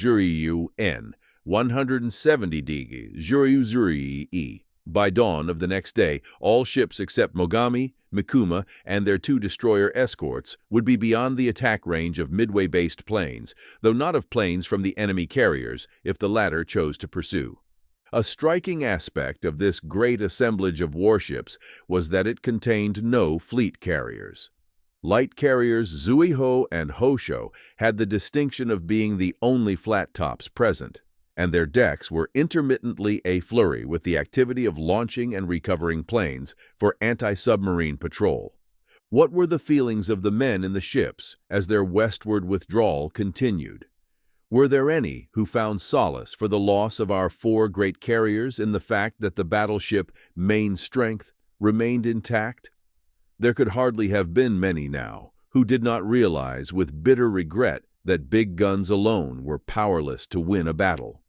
N, 170 degrees 0 E. By dawn of the next day, all ships except Mogami, Mikuma, and their 2 destroyer escorts would be beyond the attack range of Midway-based planes, though not of planes from the enemy carriers, if the latter chose to pursue. A striking aspect of this great assemblage of warships was that it contained no fleet carriers. Light carriers Zuiho and Hosho had the distinction of being the only flat tops present, and their decks were intermittently a flurry with the activity of launching and recovering planes for anti-submarine patrol. What were the feelings of the men in the ships as their westward withdrawal continued? Were there any who found solace for the loss of our 4 great carriers in the fact that the battleship main strength remained intact? There could hardly have been many now who did not realize with bitter regret that big guns alone were powerless to win a battle.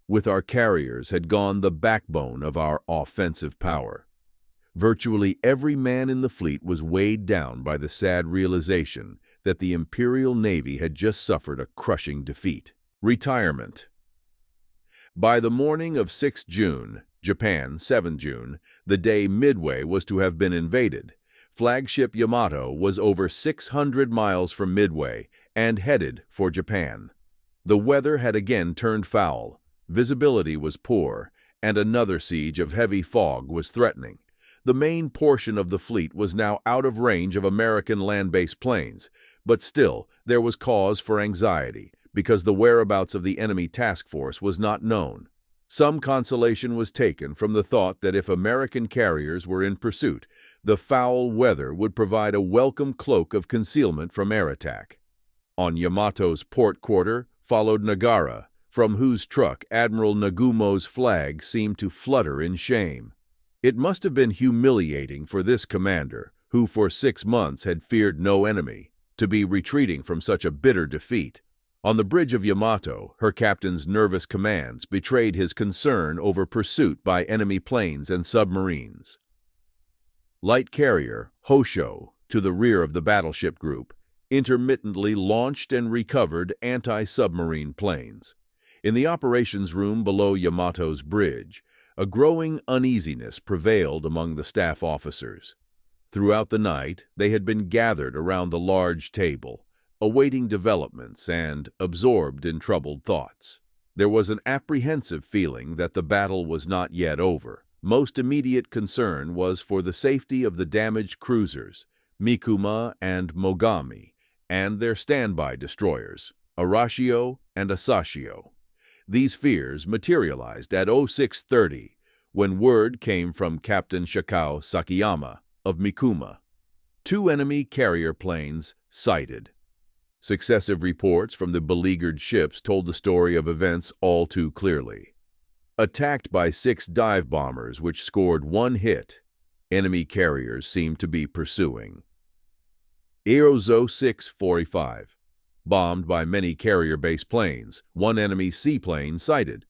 With our carriers had gone the backbone of our offensive power. Virtually every man in the fleet was weighed down by the sad realization that the Imperial Navy had just suffered a crushing defeat. Retirement. By the morning of 6 June, Japan, 7 June, the day Midway was to have been invaded, flagship Yamato was over 600 miles from Midway and headed for Japan. The weather had again turned foul, visibility was poor, and another siege of heavy fog was threatening. The main portion of the fleet was now out of range of American land-based planes, but still there was cause for anxiety because the whereabouts of the enemy task force was not known. Some consolation was taken from the thought that if American carriers were in pursuit, the foul weather would provide a welcome cloak of concealment from air attack. On Yamato's port quarter followed Nagara, from whose truck Admiral Nagumo's flag seemed to flutter in shame. It must have been humiliating for this commander, who for 6 months had feared no enemy, to be retreating from such a bitter defeat. On the bridge of Yamato, her captain's nervous commands betrayed his concern over pursuit by enemy planes and submarines. Light carrier Hosho, to the rear of the battleship group, intermittently launched and recovered anti-submarine planes. In the operations room below Yamato's bridge, a growing uneasiness prevailed among the staff officers. Throughout the night, they had been gathered around the large table, awaiting developments and absorbed in troubled thoughts. There was an apprehensive feeling that the battle was not yet over. Most immediate concern was for the safety of the damaged cruisers, Mikuma and Mogami, and their standby destroyers, Arashio and Asashio. These fears materialized at 06:30 when word came from Captain Shakao Sakiyama of Mikuma. 2 enemy carrier planes sighted. Successive reports from the beleaguered ships told the story of events all too clearly. Attacked by 6 dive bombers which scored 1 hit, enemy carriers seemed to be pursuing. Erozo 645. Bombed by many carrier-based planes, 1 enemy seaplane sighted.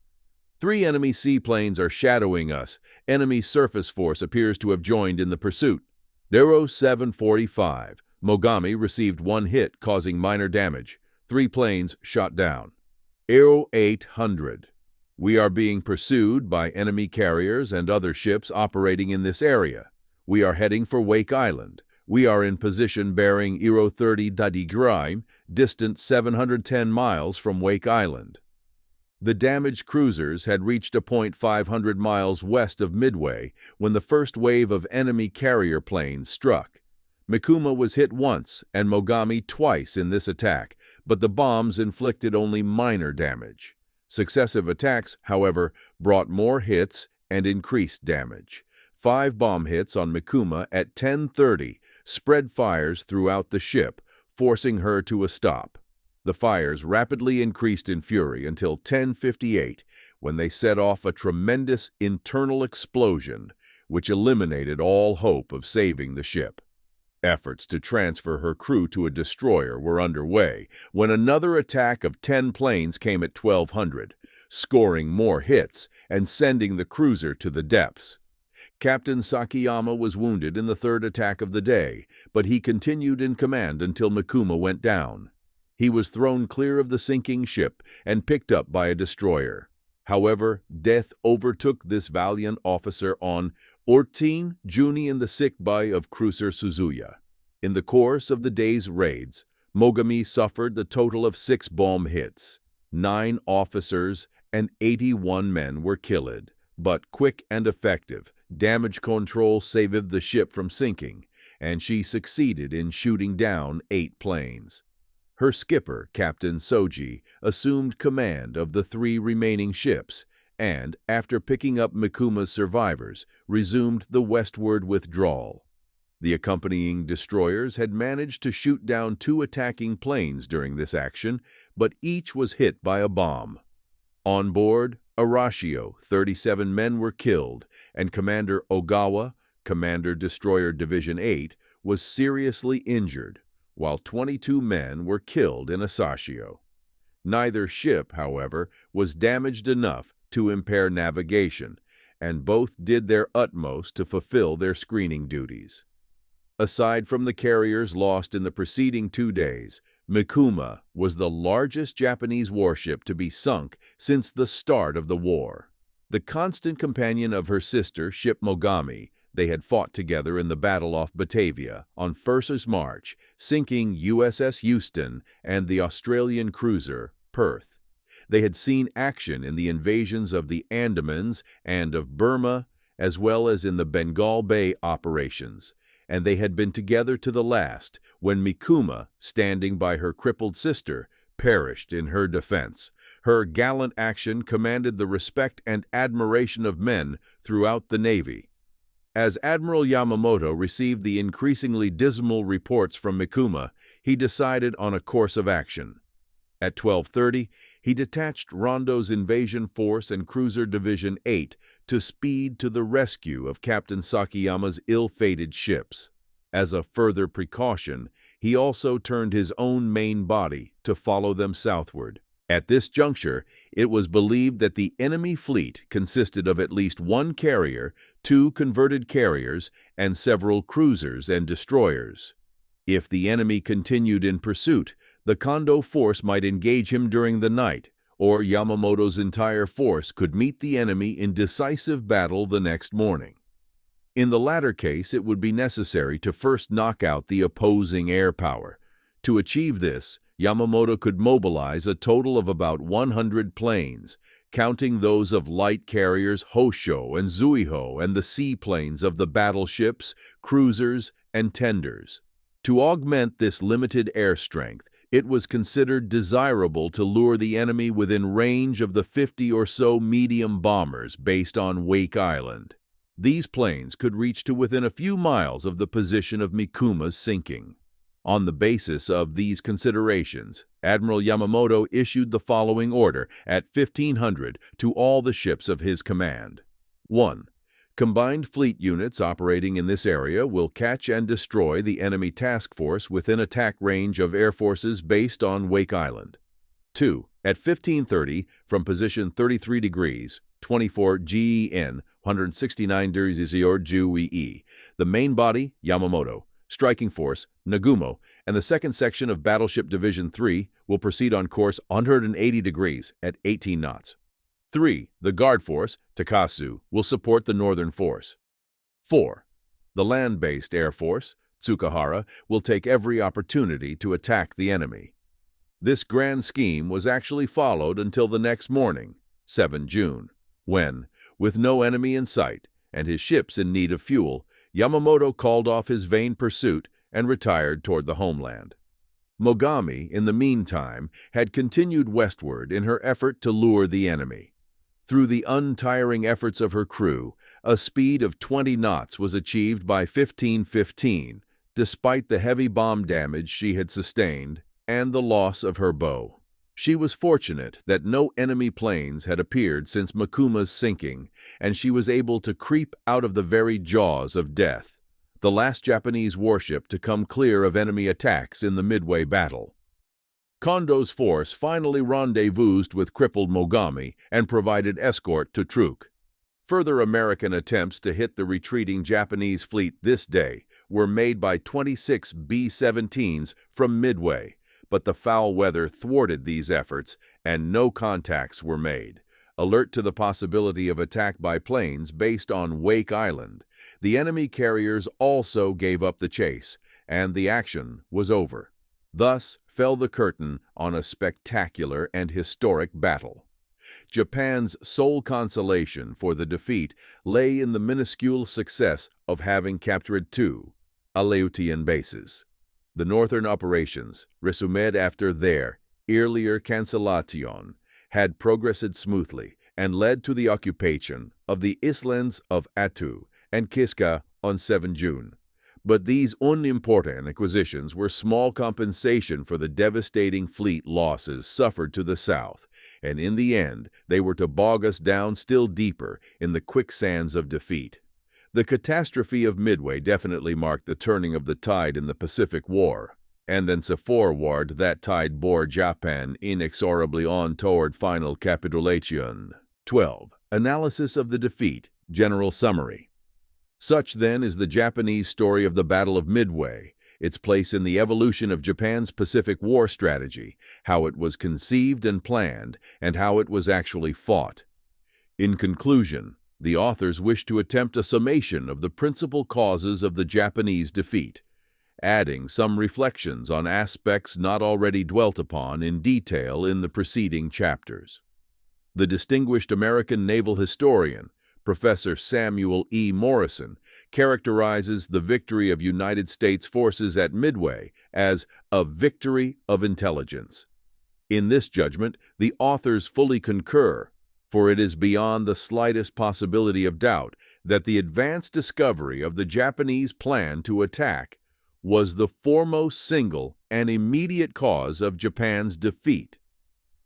Three enemy seaplanes are shadowing us. Enemy surface force appears to have joined in the pursuit. Darrow 745. Mogami received one hit, causing minor damage. Three planes shot down. Aero 800. We are being pursued by enemy carriers and other ships operating in this area. We are heading for Wake Island. We are in position bearing Aero 30 Dadigrai, distant 710 miles from Wake Island. The damaged cruisers had reached a point 500 miles west of Midway when the first wave of enemy carrier planes struck. Mikuma was hit once and Mogami twice in this attack, but the bombs inflicted only minor damage. Successive attacks, however, brought more hits and increased damage. 5 bomb hits on Mikuma at 10:30 spread fires throughout the ship, forcing her to a stop. The fires rapidly increased in fury until 10:58, when they set off a tremendous internal explosion, which eliminated all hope of saving the ship. Efforts to transfer her crew to a destroyer were underway when another attack of 10 planes came at 1200, scoring more hits and sending the cruiser to the depths. Captain Sakiyama was wounded in the third attack of the day, but he continued in command until Mikuma went down. He was thrown clear of the sinking ship and picked up by a destroyer. However, death overtook this valiant officer on 14 June in the sick bay of cruiser Suzuya. In the course of the day's raids, Mogami suffered the total of 6 bomb hits. 9 officers and 81 men were killed, but quick and effective damage control saved the ship from sinking, and she succeeded in shooting down 8 planes. Her skipper, Captain Soji, assumed command of the 3 remaining ships and, after picking up Mikuma's survivors, resumed the westward withdrawal. The accompanying destroyers had managed to shoot down 2 attacking planes during this action, but each was hit by a bomb. On board Arashio, 37 men were killed, and Commander Ogawa, Commander Destroyer Division 8, was seriously injured, while 22 men were killed in Asashio. Neither ship, however, was damaged enough to impair navigation, and both did their utmost to fulfill their screening duties. Aside from the carriers lost in the preceding 2 days, Mikuma was the largest Japanese warship to be sunk since the start of the war. The constant companion of her sister ship Mogami, they had fought together in the Battle off Batavia on 1st March, sinking USS Houston and the Australian cruiser Perth. They had seen action in the invasions of the Andamans and of Burma, as well as in the Bengal Bay operations, and they had been together to the last when Mikuma, standing by her crippled sister, perished in her defense. Her gallant action commanded the respect and admiration of men throughout the Navy. As Admiral Yamamoto received the increasingly dismal reports from Mikuma, he decided on a course of action. At 12:30, he detached Rondo's invasion force and cruiser Division 8 to speed to the rescue of Captain Sakiyama's ill-fated ships. As a further precaution, he also turned his own main body to follow them southward. At this juncture, it was believed that the enemy fleet consisted of at least 1 carrier, 2 converted carriers, and several cruisers and destroyers. If the enemy continued in pursuit, the Kondo force might engage him during the night, or Yamamoto's entire force could meet the enemy in decisive battle the next morning. In the latter case, it would be necessary to first knock out the opposing air power. To achieve this, Yamamoto could mobilize a total of about 100 planes, counting those of light carriers Hosho and Zuiho and the seaplanes of the battleships, cruisers, and tenders. To augment this limited air strength, it was considered desirable to lure the enemy within range of the 50 or so medium bombers based on Wake Island. These planes could reach to within a few miles of the position of Mikuma's sinking. On the basis of these considerations, Admiral Yamamoto issued the following order at 1500 to all the ships of his command. 1. Combined fleet units operating in this area will catch and destroy the enemy task force within attack range of air forces based on Wake Island. 2. At 15:30, from position 33 degrees, 24 GEN, 169 degrees GUE, the main body, Yamamoto, striking force, Nagumo, and the second section of Battleship Division 3 will proceed on course 180 degrees at 18 knots. 3. The guard force, Takasu, will support the northern force. 4. The land-based air force, Tsukahara, will take every opportunity to attack the enemy. This grand scheme was actually followed until the next morning, 7 June, when, with no enemy in sight and his ships in need of fuel, Yamamoto called off his vain pursuit and retired toward the homeland. Mogami, in the meantime, had continued westward in her effort to lure the enemy. Through the untiring efforts of her crew, a speed of 20 knots was achieved by 15:15, despite the heavy bomb damage she had sustained and the loss of her bow. She was fortunate that no enemy planes had appeared since Makuma's sinking, and she was able to creep out of the very jaws of death, the last Japanese warship to come clear of enemy attacks in the Midway battle. Kondo's force finally rendezvoused with crippled Mogami and provided escort to Truk. Further American attempts to hit the retreating Japanese fleet this day were made by 26 B-17s from Midway, but the foul weather thwarted these efforts and no contacts were made. Alert to the possibility of attack by planes based on Wake Island, the enemy carriers also gave up the chase, and the action was over. Thus fell the curtain on a spectacular and historic battle. Japan's sole consolation for the defeat lay in the minuscule success of having captured 2 Aleutian bases. The northern operations, resumed after their earlier cancellation, had progressed smoothly and led to the occupation of the islands of Attu and Kiska on 7 June. But these unimportant acquisitions were small compensation for the devastating fleet losses suffered to the south, and in the end they were to bog us down still deeper in the quicksands of defeat. The catastrophe of Midway definitely marked the turning of the tide in the Pacific War, and then forward that tide bore Japan inexorably on toward final capitulation. 12. Analysis of the defeat. General summary. Such, then, is the Japanese story of the Battle of Midway, its place in the evolution of Japan's Pacific War strategy, how it was conceived and planned, and how it was actually fought. In conclusion, the authors wish to attempt a summation of the principal causes of the Japanese defeat, adding some reflections on aspects not already dwelt upon in detail in the preceding chapters. The distinguished American naval historian, Professor Samuel E. Morrison, characterizes the victory of United States forces at Midway as a victory of intelligence. In this judgment, the authors fully concur, for it is beyond the slightest possibility of doubt that the advanced discovery of the Japanese plan to attack was the foremost single and immediate cause of Japan's defeat.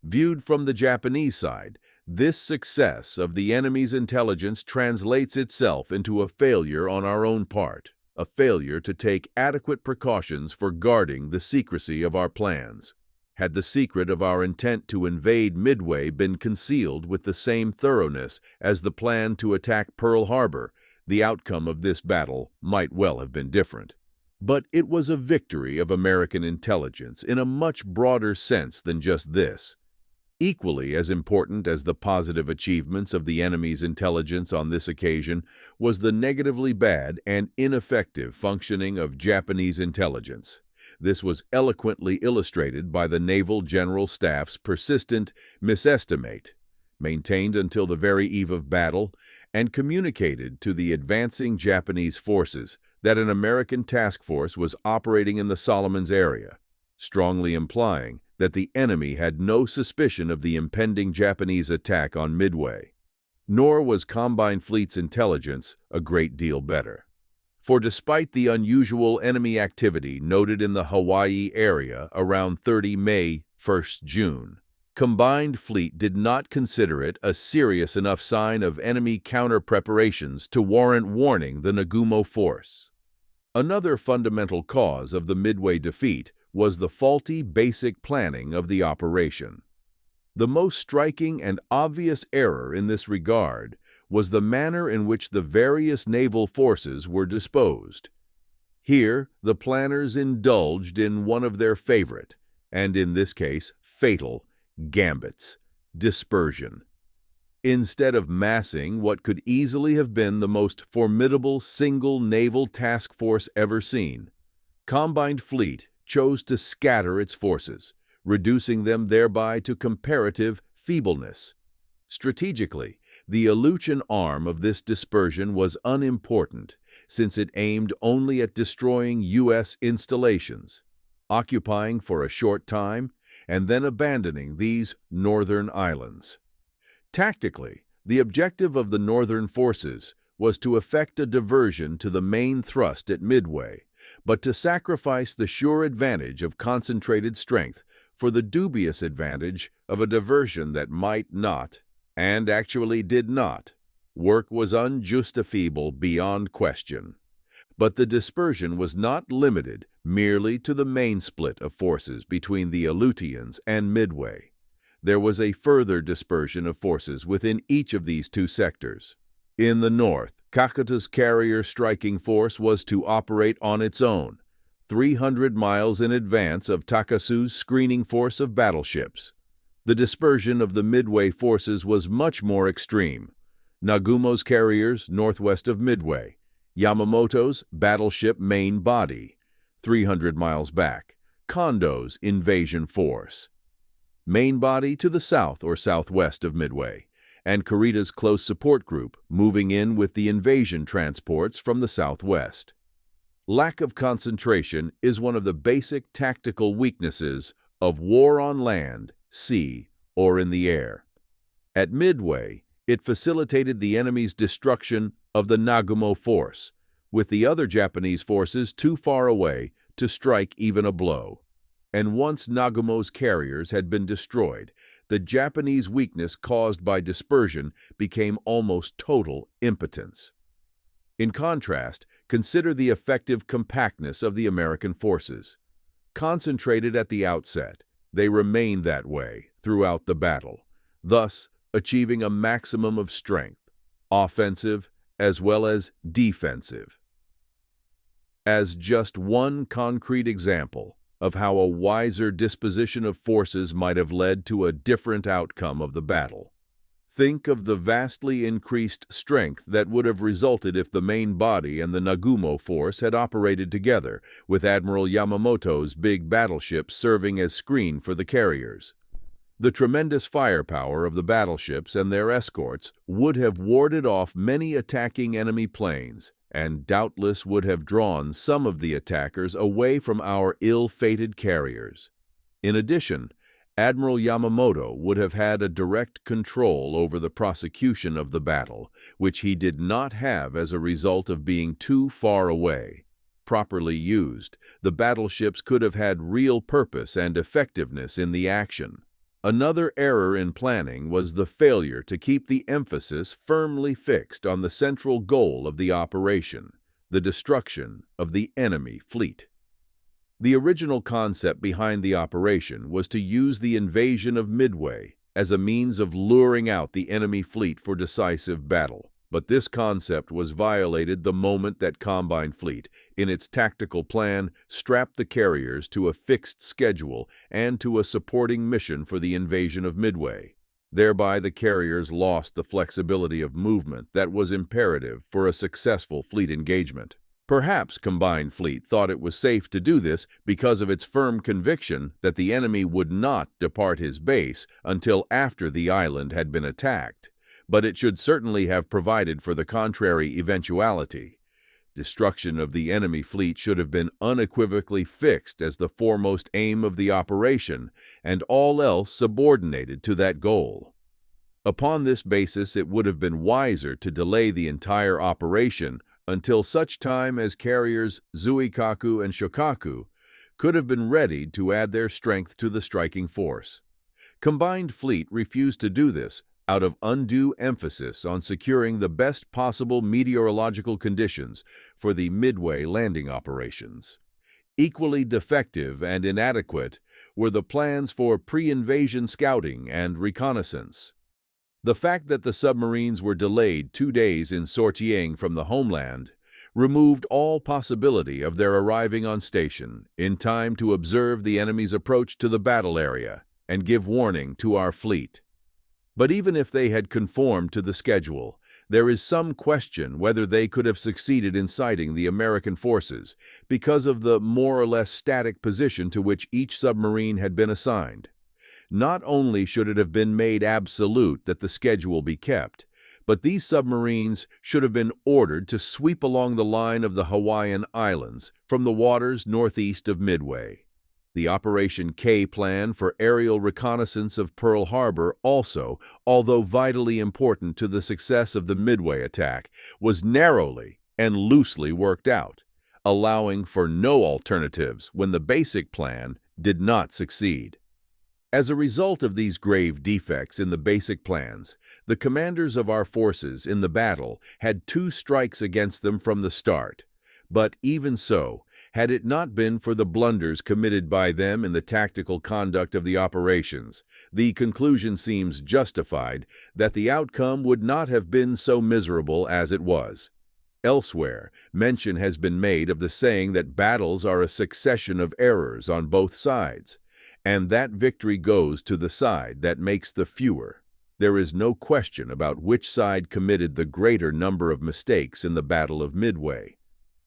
Viewed from the Japanese side, this success of the enemy's intelligence translates itself into a failure on our own part, a failure to take adequate precautions for guarding the secrecy of our plans. Had the secret of our intent to invade Midway been concealed with the same thoroughness as the plan to attack Pearl Harbor, the outcome of this battle might well have been different. But it was a victory of American intelligence in a much broader sense than just this. Equally as important as the positive achievements of the enemy's intelligence on this occasion was the negatively bad and ineffective functioning of Japanese intelligence. This was eloquently illustrated by the Naval General Staff's persistent misestimate, maintained until the very eve of battle, and communicated to the advancing Japanese forces that an American task force was operating in the Solomons area, strongly implying that the enemy had no suspicion of the impending Japanese attack on Midway. Nor was Combined Fleet's intelligence a great deal better. For despite the unusual enemy activity noted in the Hawaii area around 30 May, 1st June, Combined Fleet did not consider it a serious enough sign of enemy counter-preparations to warrant warning the Nagumo force. Another fundamental cause of the Midway defeat was the faulty basic planning of the operation. The most striking and obvious error in this regard was the manner in which the various naval forces were disposed. Here, the planners indulged in one of their favorite, and in this case, fatal, gambits: dispersion. Instead of massing what could easily have been the most formidable single naval task force ever seen, Combined Fleet chose to scatter its forces, reducing them thereby to comparative feebleness. Strategically, the Aleutian arm of this dispersion was unimportant, since it aimed only at destroying U.S. installations, occupying for a short time, and then abandoning these northern islands. Tactically, the objective of the northern forces was to effect a diversion to the main thrust at Midway, but to sacrifice the sure advantage of concentrated strength for the dubious advantage of a diversion that might not, and actually did not, work was unjustifiable beyond question. But the dispersion was not limited merely to the main split of forces between the Aleutians and Midway. There was a further dispersion of forces within each of these two sectors. In the north, Kakuta's carrier striking force was to operate on its own, 300 miles in advance of Takasu's screening force of battleships. The dispersion of the Midway forces was much more extreme. Nagumo's carriers northwest of Midway, Yamamoto's battleship main body, 300 miles back, Kondo's invasion force, main body to the south or southwest of Midway, and Kurita's close support group moving in with the invasion transports from the southwest. Lack of concentration is one of the basic tactical weaknesses of war on land, sea, or in the air. At Midway, it facilitated the enemy's destruction of the Nagumo force, with the other Japanese forces too far away to strike even a blow. And once Nagumo's carriers had been destroyed, the Japanese weakness caused by dispersion became almost total impotence. In contrast, consider the effective compactness of the American forces. Concentrated at the outset, they remained that way throughout the battle, thus achieving a maximum of strength, offensive as well as defensive. As just one concrete example of how a wiser disposition of forces might have led to a different outcome of the battle, think of the vastly increased strength that would have resulted if the main body and the Nagumo force had operated together, with Admiral Yamamoto's big battleships serving as screen for the carriers. The tremendous firepower of the battleships and their escorts would have warded off many attacking enemy planes, and doubtless would have drawn some of the attackers away from our ill-fated carriers. In addition, Admiral Yamamoto would have had a direct control over the prosecution of the battle, which he did not have as a result of being too far away. Properly used, the battleships could have had real purpose and effectiveness in the action. Another error in planning was the failure to keep the emphasis firmly fixed on the central goal of the operation, the destruction of the enemy fleet. The original concept behind the operation was to use the invasion of Midway as a means of luring out the enemy fleet for decisive battle. But this concept was violated the moment that Combined Fleet, in its tactical plan, strapped the carriers to a fixed schedule and to a supporting mission for the invasion of Midway. Thereby, the carriers lost the flexibility of movement that was imperative for a successful fleet engagement. Perhaps Combined Fleet thought it was safe to do this because of its firm conviction that the enemy would not depart his base until after the island had been attacked. But it should certainly have provided for the contrary eventuality. Destruction of the enemy fleet should have been unequivocally fixed as the foremost aim of the operation, and all else subordinated to that goal. Upon this basis, it would have been wiser to delay the entire operation until such time as carriers Zuikaku and Shokaku could have been readied to add their strength to the striking force. Combined Fleet refused to do this out of undue emphasis on securing the best possible meteorological conditions for the Midway landing operations. Equally defective and inadequate were the plans for pre-invasion scouting and reconnaissance. The fact that the submarines were delayed 2 days in sortying from the homeland removed all possibility of their arriving on station in time to observe the enemy's approach to the battle area and give warning to our fleet. But even if they had conformed to the schedule, there is some question whether they could have succeeded in sighting the American forces because of the more or less static position to which each submarine had been assigned. Not only should it have been made absolute that the schedule be kept, but these submarines should have been ordered to sweep along the line of the Hawaiian Islands from the waters northeast of Midway. The Operation K plan for aerial reconnaissance of Pearl Harbor also, although vitally important to the success of the Midway attack, was narrowly and loosely worked out, allowing for no alternatives when the basic plan did not succeed. As a result of these grave defects in the basic plans, the commanders of our forces in the battle had 2 strikes against them from the start. But even so, had it not been for the blunders committed by them in the tactical conduct of the operations, the conclusion seems justified that the outcome would not have been so miserable as it was. Elsewhere, mention has been made of the saying that battles are a succession of errors on both sides, and that victory goes to the side that makes the fewer. There is no question about which side committed the greater number of mistakes in the Battle of Midway.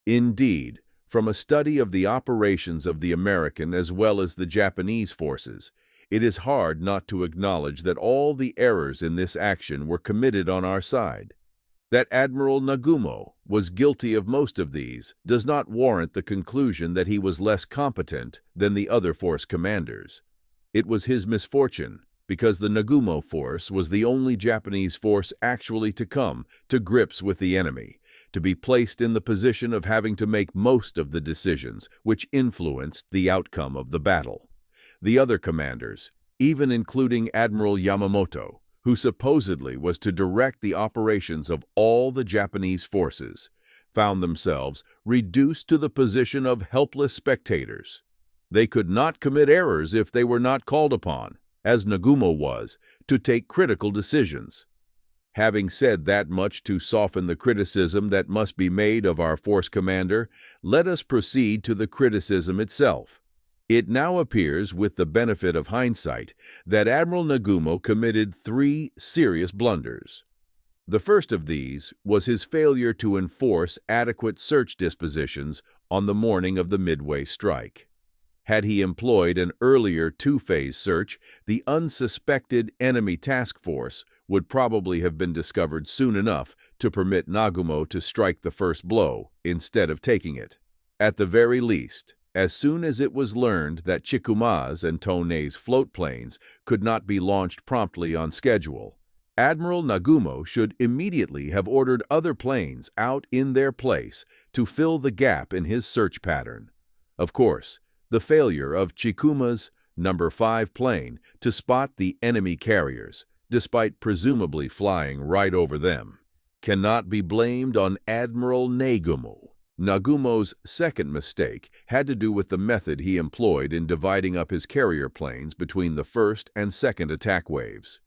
Indeed, from a study of the operations of the American as well as the Japanese forces, it is hard not to acknowledge that all the errors in this action were committed on our side. That Admiral Nagumo was guilty of most of these does not warrant the conclusion that he was less competent than the other force commanders. It was his misfortune, because the Nagumo force was the only Japanese force actually to come to grips with the enemy, to be placed in the position of having to make most of the decisions which influenced the outcome of the battle. The other commanders, even including Admiral Yamamoto, who supposedly was to direct the operations of all the Japanese forces, found themselves reduced to the position of helpless spectators. They could not commit errors if they were not called upon, as Nagumo was, to take critical decisions. Having said that much to soften the criticism that must be made of our force commander, let us proceed to the criticism itself. It now appears, with the benefit of hindsight, that Admiral Nagumo committed 3 serious blunders. The first of these was his failure to enforce adequate search dispositions on the morning of the Midway strike. Had he employed an earlier 2-phase search, the unsuspected enemy task force would probably have been discovered soon enough to permit Nagumo to strike the first blow instead of taking it. At the very least, as soon as it was learned that Chikuma's and Tonei's float planes could not be launched promptly on schedule, Admiral Nagumo should immediately have ordered other planes out in their place to fill the gap in his search pattern. Of course, the failure of Chikuma's No. 5 plane to spot the enemy carriers, despite presumably flying right over them, cannot be blamed on Admiral Nagumo. Nagumo's second mistake had to do with the method he employed in dividing up his carrier planes between the first and second attack waves.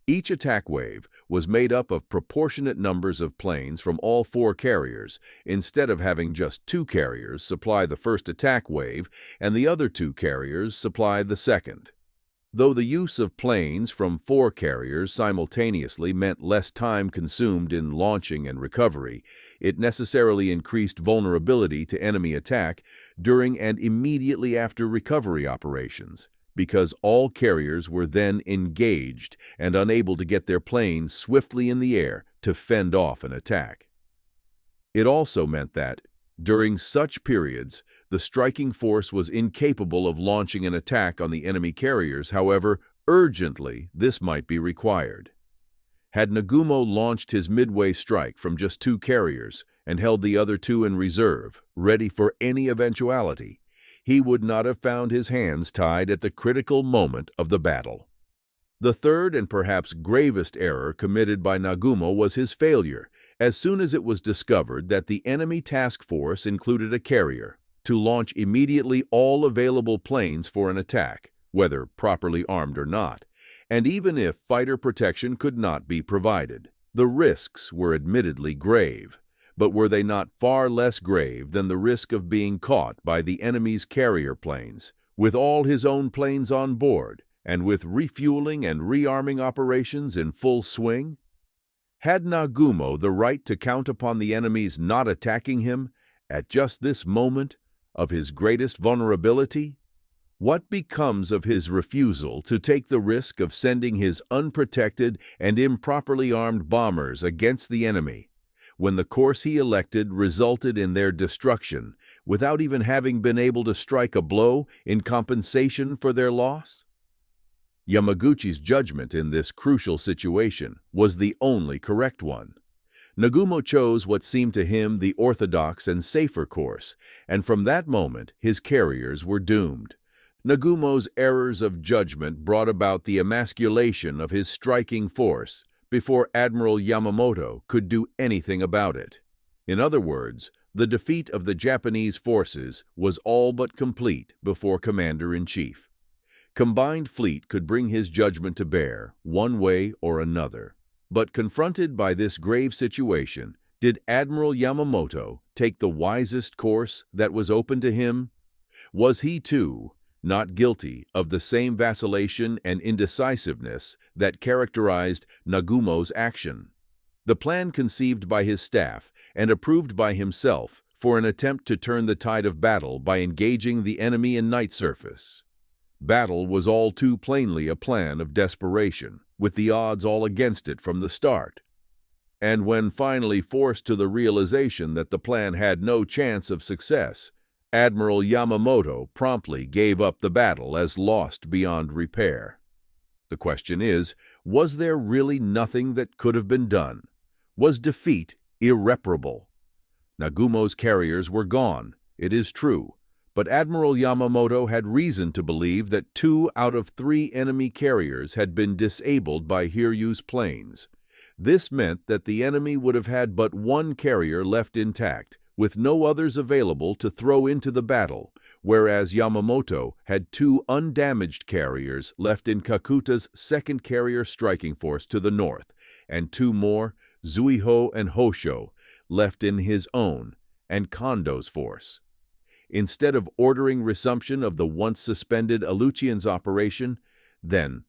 Each attack wave was made up of proportionate numbers of planes from all 4 carriers, instead of having just 2 carriers supply the first attack wave and the other 2 carriers supply the second. Though the use of planes from 4 carriers simultaneously meant less time consumed in launching and recovery, it necessarily increased vulnerability to enemy attack during and immediately after recovery operations, because all carriers were then engaged and unable to get their planes swiftly in the air to fend off an attack. It also meant that, during such periods, the striking force was incapable of launching an attack on the enemy carriers, however urgently this might be required. Had Nagumo launched his Midway strike from just 2 carriers and held the other 2 in reserve, ready for any eventuality, he would not have found his hands tied at the critical moment of the battle. The third and perhaps gravest error committed by Nagumo was his failure, as soon as it was discovered that the enemy task force included a carrier, to launch immediately all available planes for an attack, whether properly armed or not, and even if fighter protection could not be provided. The risks were admittedly grave, but were they not far less grave than the risk of being caught by the enemy's carrier planes, with all his own planes on board, and with refueling and rearming operations in full swing? Had Nagumo the right to count upon the enemy's not attacking him at just this moment of his greatest vulnerability? What becomes of his refusal to take the risk of sending his unprotected and improperly armed bombers against the enemy, when the course he elected resulted in their destruction without even having been able to strike a blow in compensation for their loss? Yamaguchi's judgment in this crucial situation was the only correct one. Nagumo chose what seemed to him the orthodox and safer course, and from that moment his carriers were doomed. Nagumo's errors of judgment brought about the emasculation of his striking force before Admiral Yamamoto could do anything about it. In other words, the defeat of the Japanese forces was all but complete before Commander-in-Chief. Combined Fleet could bring his judgment to bear, one way or another. But confronted by this grave situation, did Admiral Yamamoto take the wisest course that was open to him? Was he, too, not guilty of the same vacillation and indecisiveness that characterized Nagumo's action? The plan conceived by his staff and approved by himself for an attempt to turn the tide of battle by engaging the enemy in night surface. Battle was all too plainly a plan of desperation, with the odds all against it from the start. And when finally forced to the realization that the plan had no chance of success, Admiral Yamamoto promptly gave up the battle as lost beyond repair. The question is, was there really nothing that could have been done? Was defeat irreparable? Nagumo's carriers were gone, it is true, but Admiral Yamamoto had reason to believe that 2 out of 3 enemy carriers had been disabled by Hiryu's planes. This meant that the enemy would have had but 1 carrier left intact, with no others available to throw into the battle, whereas Yamamoto had 2 undamaged carriers left in Kakuta's 2nd carrier striking force to the north, and 2 more, Zuiho and Hosho, left in his own and Kondo's force. Instead of ordering resumption of the once-suspended Aleutians operation, then,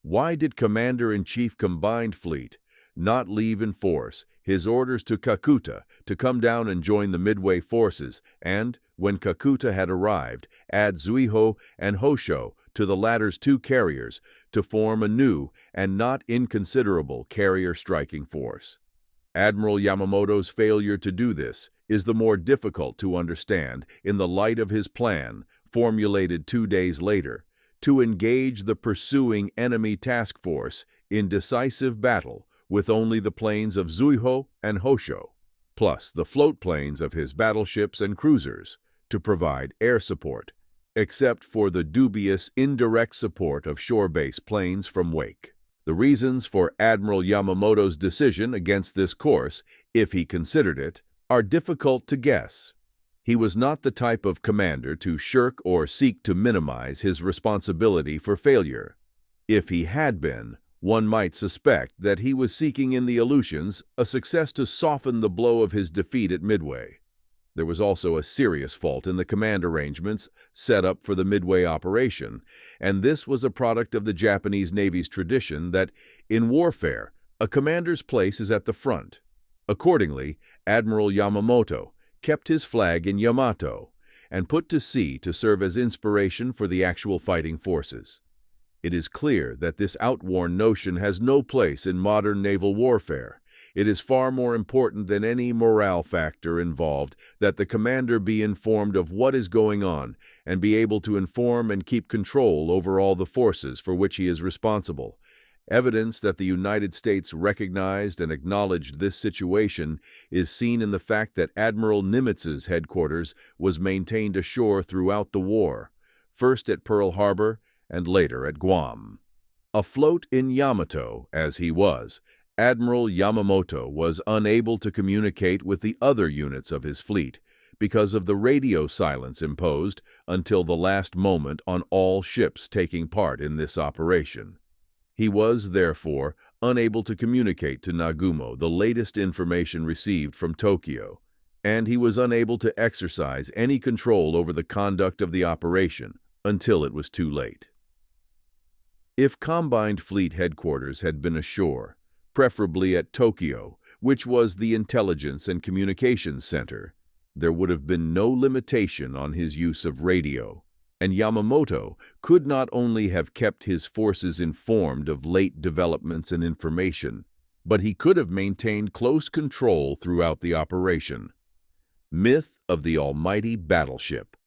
why did Commander-in-Chief Combined Fleet not leave in force his orders to Kakuta to come down and join the Midway forces and, when Kakuta had arrived, add Zuiho and Hosho to the latter's 2 carriers to form a new and not inconsiderable carrier striking force? Admiral Yamamoto's failure to do this is the more difficult to understand in the light of his plan, formulated 2 days later, to engage the pursuing enemy task force in decisive battle with only the planes of Zuiho and Hosho, plus the float planes of his battleships and cruisers, to provide air support, except for the dubious indirect support of shore-based planes from Wake. The reasons for Admiral Yamamoto's decision against this course, if he considered it, are difficult to guess. He was not the type of commander to shirk or seek to minimize his responsibility for failure. If he had been, one might suspect that he was seeking in the Aleutians a success to soften the blow of his defeat at Midway. There was also a serious fault in the command arrangements set up for the Midway operation, and this was a product of the Japanese Navy's tradition that, in warfare, a commander's place is at the front. Accordingly, Admiral Yamamoto kept his flag in Yamato and put to sea to serve as inspiration for the actual fighting forces. It is clear that this outworn notion has no place in modern naval warfare. It is far more important than any morale factor involved that the commander be informed of what is going on and be able to inform and keep control over all the forces for which he is responsible. Evidence that the United States recognized and acknowledged this situation is seen in the fact that Admiral Nimitz's headquarters was maintained ashore throughout the war, first at Pearl Harbor and later at Guam. Afloat in Yamato, as he was, Admiral Yamamoto was unable to communicate with the other units of his fleet because of the radio silence imposed until the last moment on all ships taking part in this operation. He was, therefore, unable to communicate to Nagumo the latest information received from Tokyo, and he was unable to exercise any control over the conduct of the operation until it was too late. If Combined Fleet headquarters had been ashore, preferably at Tokyo, which was the intelligence and communications center, there would have been no limitation on his use of radio, and Yamamoto could not only have kept his forces informed of late developments and information, but he could have maintained close control throughout the operation. Myth of the Almighty Battleship.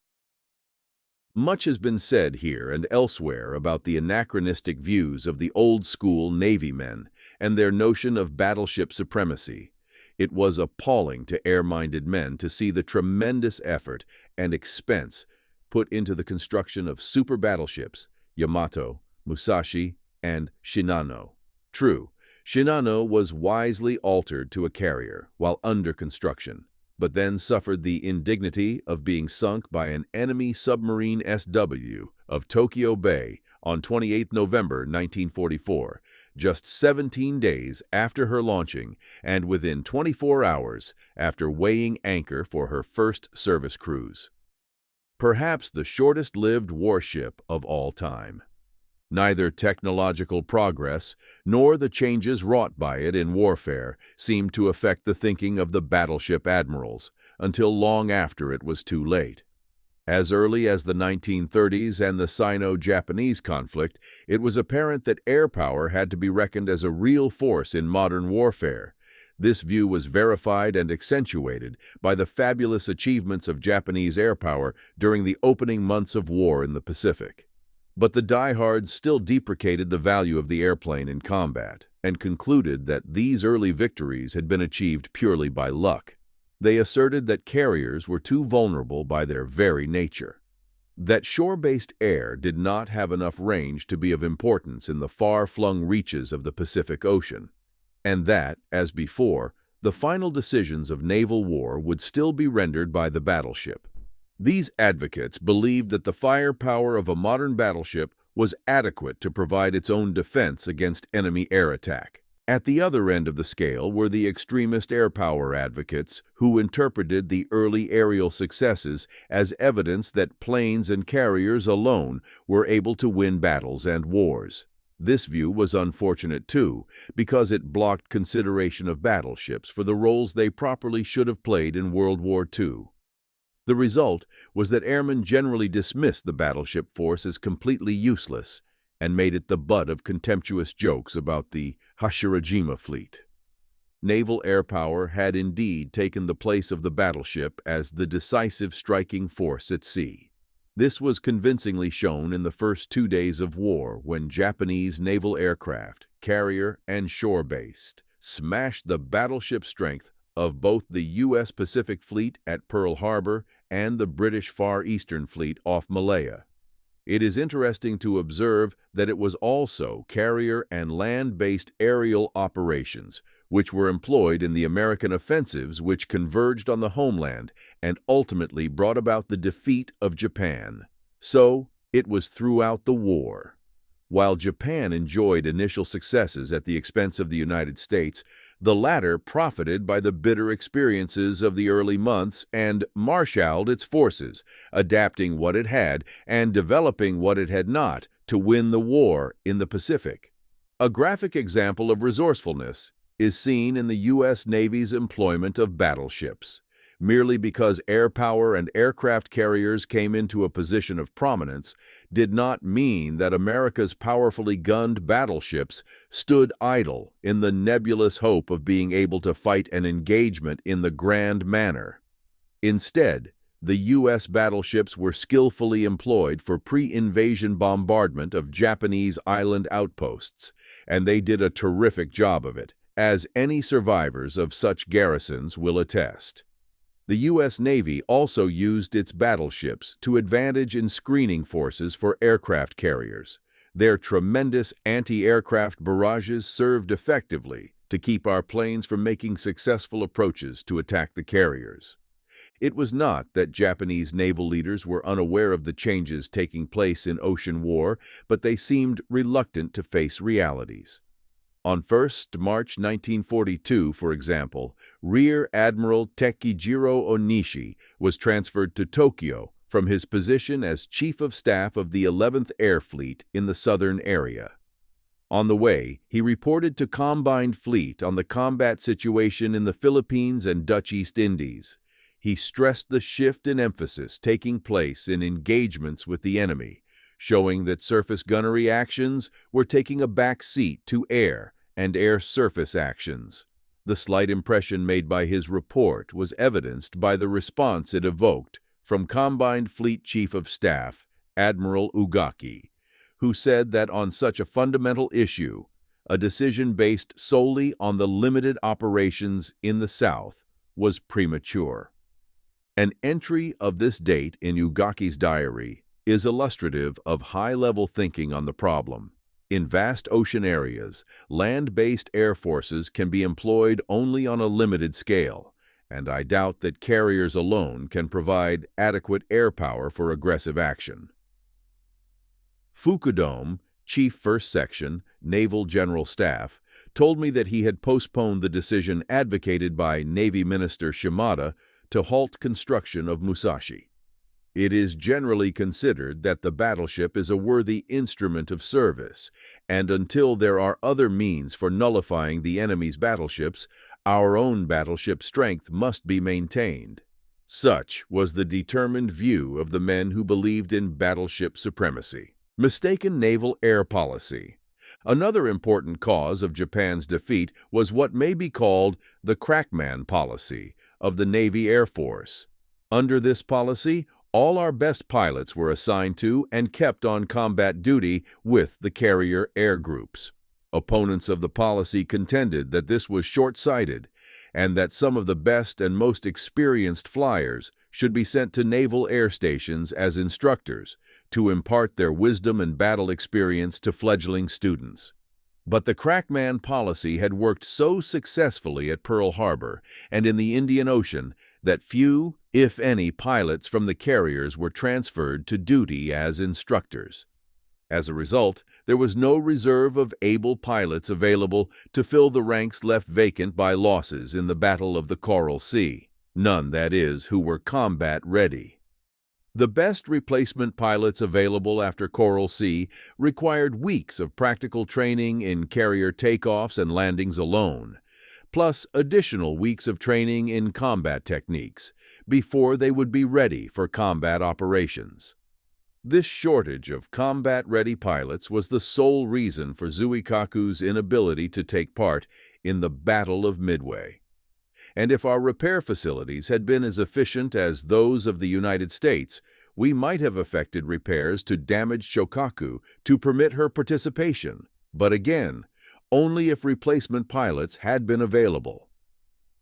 Much has been said here and elsewhere about the anachronistic views of the old-school Navy men and their notion of battleship supremacy. It was appalling to air-minded men to see the tremendous effort and expense put into the construction of super battleships, Yamato, Musashi, and Shinano. True, Shinano was wisely altered to a carrier while under construction, but then suffered the indignity of being sunk by an enemy submarine SW of Tokyo Bay on 28 November 1944, just 17 days after her launching and within 24 hours after weighing anchor for her first service cruise. Perhaps the shortest-lived warship of all time. Neither technological progress nor the changes wrought by it in warfare seemed to affect the thinking of the battleship admirals until long after it was too late. As early as the 1930s and the Sino-Japanese conflict, it was apparent that air power had to be reckoned as a real force in modern warfare. This view was verified and accentuated by the fabulous achievements of Japanese air power during the opening months of war in the Pacific. But the diehards still deprecated the value of the airplane in combat and concluded that these early victories had been achieved purely by luck. They asserted that carriers were too vulnerable by their very nature, that shore-based air did not have enough range to be of importance in the far-flung reaches of the Pacific Ocean, and that, as before, the final decisions of naval war would still be rendered by the battleship. These advocates believed that the firepower of a modern battleship was adequate to provide its own defense against enemy air attack. At the other end of the scale were the extremist air power advocates who interpreted the early aerial successes as evidence that planes and carriers alone were able to win battles and wars. This view was unfortunate, too, because it blocked consideration of battleships for the roles they properly should have played in World War II. The result was that airmen generally dismissed the battleship force as completely useless and made it the butt of contemptuous jokes about the Hashirajima fleet. Naval air power had indeed taken the place of the battleship as the decisive striking force at sea. This was convincingly shown in the first 2 days of war when Japanese naval aircraft, carrier and shore-based, smashed the battleship strength of both the U.S. Pacific Fleet at Pearl Harbor and the British Far Eastern Fleet off Malaya. It is interesting to observe that it was also carrier and land-based aerial operations which were employed in the American offensives which converged on the homeland and ultimately brought about the defeat of Japan. So, it was throughout the war. While Japan enjoyed initial successes at the expense of the United States, the latter profited by the bitter experiences of the early months and marshaled its forces, adapting what it had and developing what it had not to win the war in the Pacific. A graphic example of resourcefulness is seen in the U.S. Navy's employment of battleships. Merely because air power and aircraft carriers came into a position of prominence did not mean that America's powerfully gunned battleships stood idle in the nebulous hope of being able to fight an engagement in the grand manner. Instead, the U.S. battleships were skillfully employed for pre-invasion bombardment of Japanese island outposts, and they did a terrific job of it, as any survivors of such garrisons will attest. The U.S. Navy also used its battleships to advantage in screening forces for aircraft carriers. Their tremendous anti-aircraft barrages served effectively to keep our planes from making successful approaches to attack the carriers. It was not that Japanese naval leaders were unaware of the changes taking place in ocean war, but they seemed reluctant to face realities. On 1st March 1942, for example, Rear Admiral Tekijiro Onishi was transferred to Tokyo from his position as Chief of Staff of the 11th Air Fleet in the southern area. On the way, he reported to Combined Fleet on the combat situation in the Philippines and Dutch East Indies. He stressed the shift in emphasis taking place in engagements with the enemy, showing that surface gunnery actions were taking a back seat to air and air-surface actions. The slight impression made by his report was evidenced by the response it evoked from Combined Fleet Chief of Staff, Admiral Ugaki, who said that on such a fundamental issue, a decision based solely on the limited operations in the South was premature. An entry of this date in Ugaki's diary is illustrative of high-level thinking on the problem. In vast ocean areas, land-based air forces can be employed only on a limited scale, and I doubt that carriers alone can provide adequate air power for aggressive action. Fukudome, Chief 1st Section, Naval General Staff, told me that he had postponed the decision advocated by Navy Minister Shimada to halt construction of Musashi. It is generally considered that the battleship is a worthy instrument of service, and until there are other means for nullifying the enemy's battleships, our own battleship strength must be maintained. Such was the determined view of the men who believed in battleship supremacy. Mistaken naval air policy. Another important cause of Japan's defeat was what may be called the crackman policy of the Navy Air Force. Under this policy, all our best pilots were assigned to and kept on combat duty with the carrier air groups. Opponents of the policy contended that this was short-sighted and that some of the best and most experienced flyers should be sent to naval air stations as instructors to impart their wisdom and battle experience to fledgling students. But the crackman policy had worked so successfully at Pearl Harbor and in the Indian Ocean that few, if any, pilots from the carriers were transferred to duty as instructors. As a result, there was no reserve of able pilots available to fill the ranks left vacant by losses in the Battle of the Coral Sea. None, that is, who were combat-ready. The best replacement pilots available after Coral Sea required weeks of practical training in carrier takeoffs and landings alone, plus additional weeks of training in combat techniques, before they would be ready for combat operations. This shortage of combat-ready pilots was the sole reason for Zuikaku's inability to take part in the Battle of Midway. And if our repair facilities had been as efficient as those of the United States, we might have effected repairs to damaged Shokaku to permit her participation, but again, only if replacement pilots had been available.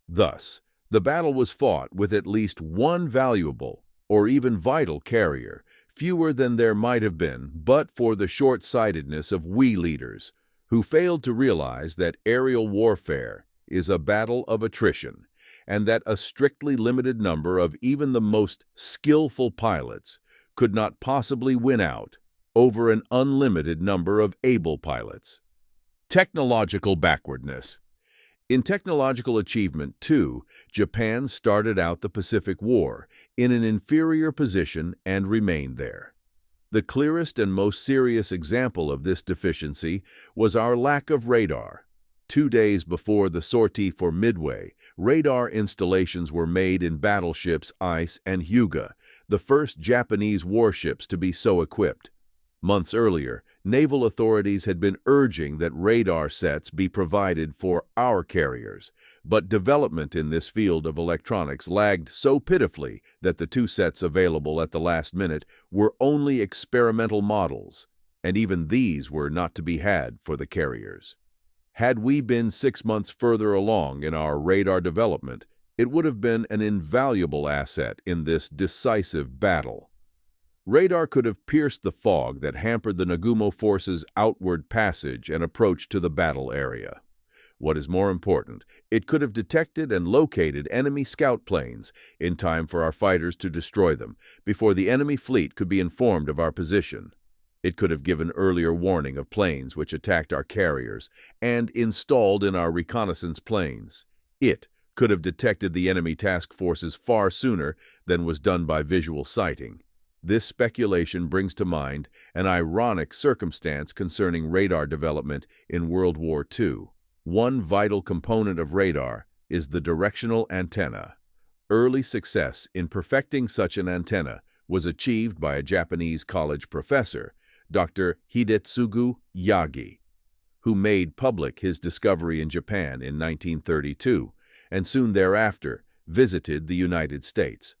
Thus, the battle was fought with at least one valuable or even vital carrier, fewer than there might have been but for the short-sightedness of we leaders, who failed to realize that aerial warfare is a battle of attrition, and that a strictly limited number of even the most skillful pilots could not possibly win out over an unlimited number of able pilots. Technological backwardness. In technological achievement, too, Japan started out the Pacific War in an inferior position and remained there. The clearest and most serious example of this deficiency was our lack of radar. 2 days before the sortie for Midway, radar installations were made in battleships Ice and Hyuga, the first Japanese warships to be so equipped. Months earlier, naval authorities had been urging that radar sets be provided for our carriers, but development in this field of electronics lagged so pitifully that the 2 sets available at the last minute were only experimental models, and even these were not to be had for the carriers. Had we been 6 months further along in our radar development, it would have been an invaluable asset in this decisive battle. Radar could have pierced the fog that hampered the Nagumo force's outward passage and approach to the battle area. What is more important, it could have detected and located enemy scout planes in time for our fighters to destroy them, before the enemy fleet could be informed of our position. It could have given earlier warning of planes which attacked our carriers and installed in our reconnaissance planes. It could have detected the enemy task forces far sooner than was done by visual sighting. This speculation brings to mind an ironic circumstance concerning radar development in World War II. One vital component of radar is the directional antenna. Early success in perfecting such an antenna was achieved by a Japanese college professor, Dr. Hidetsugu Yagi, who made public his discovery in Japan in 1932 and soon thereafter visited the United States,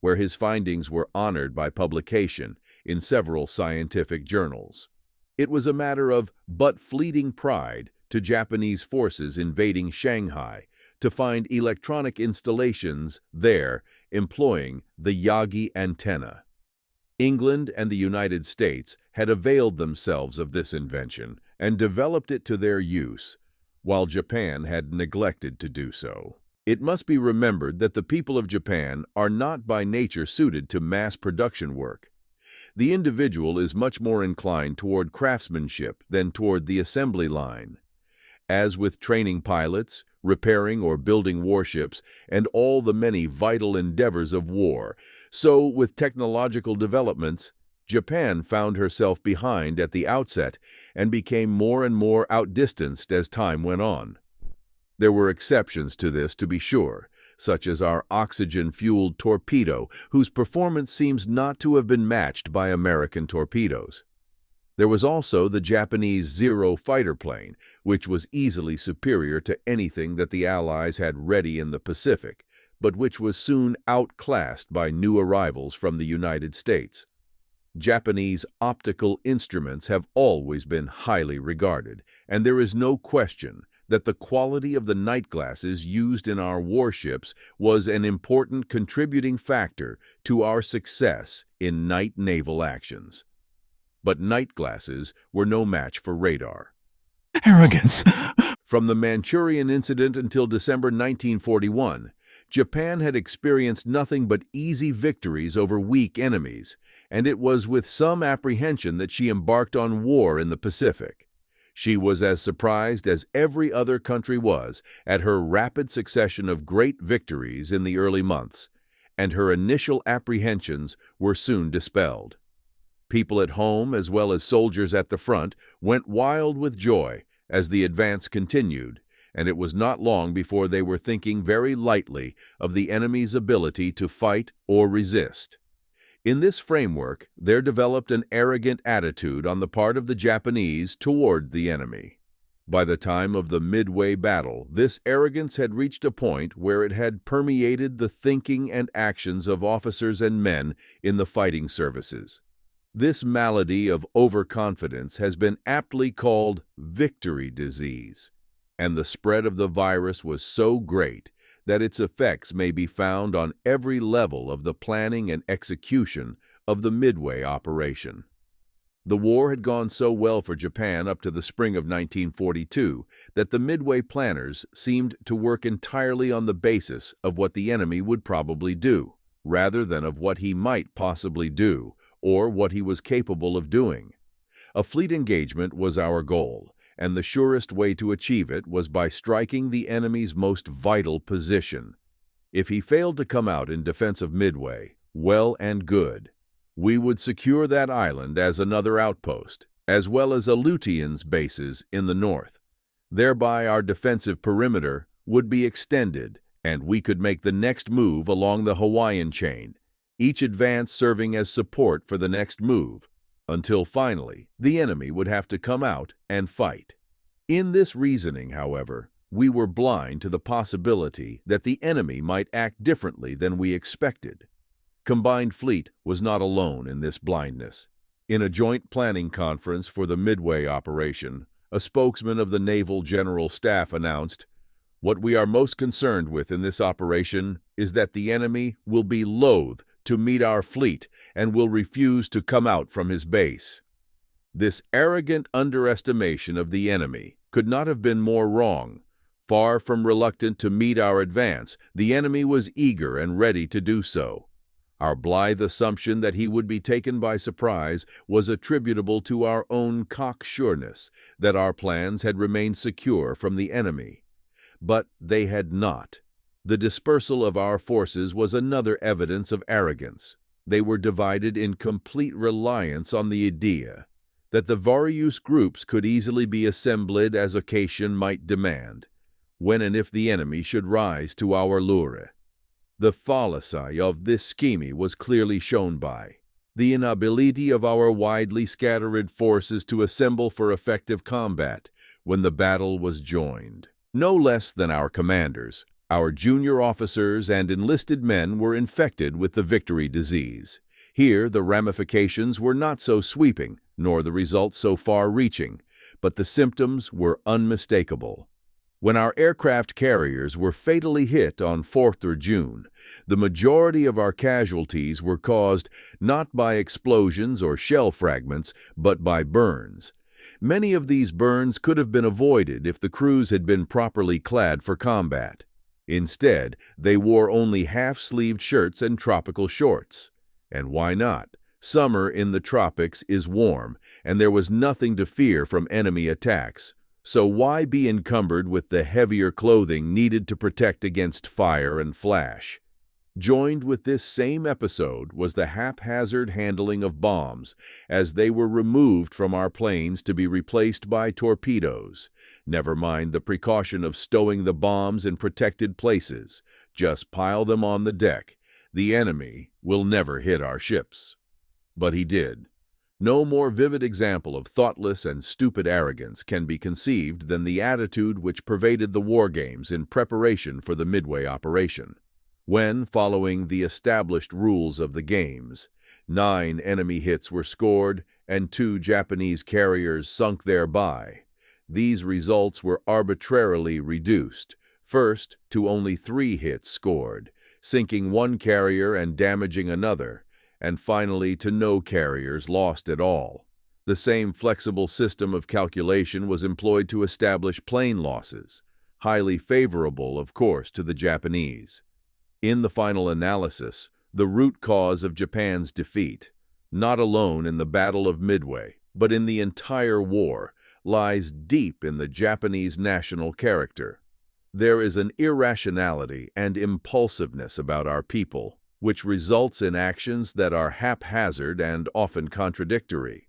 where his findings were honored by publication in several scientific journals. It was a matter of but fleeting pride to Japanese forces invading Shanghai to find electronic installations there employing the Yagi antenna. England and the United States had availed themselves of this invention and developed it to their use, while Japan had neglected to do so. It must be remembered that the people of Japan are not by nature suited to mass production work. The individual is much more inclined toward craftsmanship than toward the assembly line. As with training pilots, repairing or building warships, and all the many vital endeavors of war, so with technological developments, Japan found herself behind at the outset and became more and more outdistanced as time went on. There were exceptions to this, to be sure, such as our oxygen-fueled torpedo, whose performance seems not to have been matched by American torpedoes. There was also the Japanese Zero fighter plane, which was easily superior to anything that the Allies had ready in the Pacific, but which was soon outclassed by new arrivals from the United States. Japanese optical instruments have always been highly regarded, and there is no question that the quality of the night glasses used in our warships was an important contributing factor to our success in night naval actions. But night glasses were no match for radar. Arrogance. From the Manchurian incident until December 1941, Japan had experienced nothing but easy victories over weak enemies, and it was with some apprehension that she embarked on war in the Pacific. She was as surprised as every other country was at her rapid succession of great victories in the early months, and her initial apprehensions were soon dispelled. People at home, as well as soldiers at the front, went wild with joy as the advance continued, and it was not long before they were thinking very lightly of the enemy's ability to fight or resist. In this framework, there developed an arrogant attitude on the part of the Japanese toward the enemy. By the time of the Midway battle, this arrogance had reached a point where it had permeated the thinking and actions of officers and men in the fighting services. This malady of overconfidence has been aptly called victory disease, and the spread of the virus was so great that its effects may be found on every level of the planning and execution of the Midway operation. The war had gone so well for Japan up to the spring of 1942 that the Midway planners seemed to work entirely on the basis of what the enemy would probably do, rather than of what he might possibly do, or what he was capable of doing. A fleet engagement was our goal, and the surest way to achieve it was by striking the enemy's most vital position. If he failed to come out in defense of Midway, well and good. We would secure that island as another outpost, as well as Aleutians bases in the north. Thereby our defensive perimeter would be extended, and we could make the next move along the Hawaiian chain, each advance serving as support for the next move, until finally the enemy would have to come out and fight. In this reasoning, however, we were blind to the possibility that the enemy might act differently than we expected. Combined Fleet was not alone in this blindness. In a joint planning conference for the Midway operation, a spokesman of the Naval General Staff announced, "What we are most concerned with in this operation is that the enemy will be loath to meet our fleet and will refuse to come out from his base." This arrogant underestimation of the enemy could not have been more wrong, Far from reluctant to meet our advance, the enemy was eager and ready to do so. Our blithe assumption that he would be taken by surprise was attributable to our own cocksureness, that our plans had remained secure from the enemy. But they had not. The dispersal of our forces was another evidence of arrogance. They were divided in complete reliance on the idea that the various groups could easily be assembled as occasion might demand, when and if the enemy should rise to our lure. The fallacy of this scheme was clearly shown by the inability of our widely scattered forces to assemble for effective combat when the battle was joined. No less than our commanders, our junior officers and enlisted men were infected with the victory disease. Here the ramifications were not so sweeping, nor the results so far-reaching, but the symptoms were unmistakable. When our aircraft carriers were fatally hit on 4th of June, the majority of our casualties were caused not by explosions or shell fragments, but by burns. Many of these burns could have been avoided if the crews had been properly clad for combat. Instead, they wore only half-sleeved shirts and tropical shorts. And why not? Summer in the tropics is warm, and there was nothing to fear from enemy attacks. So why be encumbered with the heavier clothing needed to protect against fire and flash? Joined with this same episode was the haphazard handling of bombs, as they were removed from our planes to be replaced by torpedoes. Never mind the precaution of stowing the bombs in protected places. Just pile them on the deck. The enemy will never hit our ships. But he did. No more vivid example of thoughtless and stupid arrogance can be conceived than the attitude which pervaded the war games in preparation for the Midway operation. When, following the established rules of the games, 9 enemy hits were scored and 2 Japanese carriers sunk thereby, these results were arbitrarily reduced, first to only 3 hits scored, sinking 1 carrier and damaging another, and finally to no carriers lost at all. The same flexible system of calculation was employed to establish plane losses, highly favorable, of course, to the Japanese. In the final analysis, the root cause of Japan's defeat, not alone in the Battle of Midway, but in the entire war, lies deep in the Japanese national character. There is an irrationality and impulsiveness about our people, which results in actions that are haphazard and often contradictory.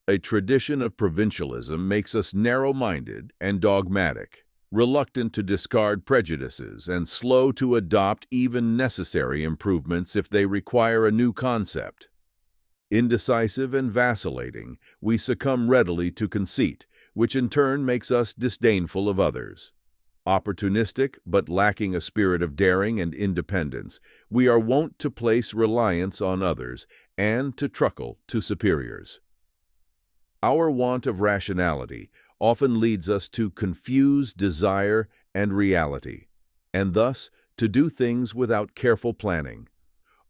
A tradition of provincialism makes us narrow-minded and dogmatic, reluctant to discard prejudices and slow to adopt even necessary improvements if they require a new concept. Indecisive and vacillating, we succumb readily to conceit, which in turn makes us disdainful of others. Opportunistic, but lacking a spirit of daring and independence, we are wont to place reliance on others and to truckle to superiors. Our want of rationality often leads us to confuse desire and reality, and thus to do things without careful planning.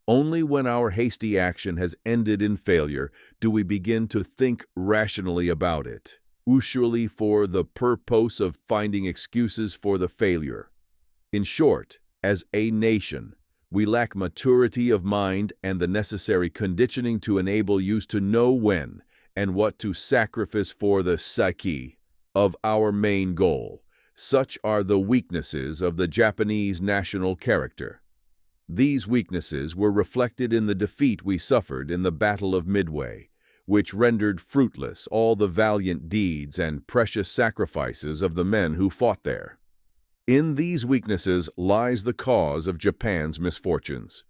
Only when our hasty action has ended in failure do we begin to think rationally about it, usually for the purpose of finding excuses for the failure. In short, as a nation, we lack maturity of mind and the necessary conditioning to enable us to know when and what to sacrifice for the sake of our main goal. Such are the weaknesses of the Japanese national character. These weaknesses were reflected in the defeat we suffered in the Battle of Midway, which rendered fruitless all the valiant deeds and precious sacrifices of the men who fought there. In these weaknesses lies the cause of Japan's misfortunes.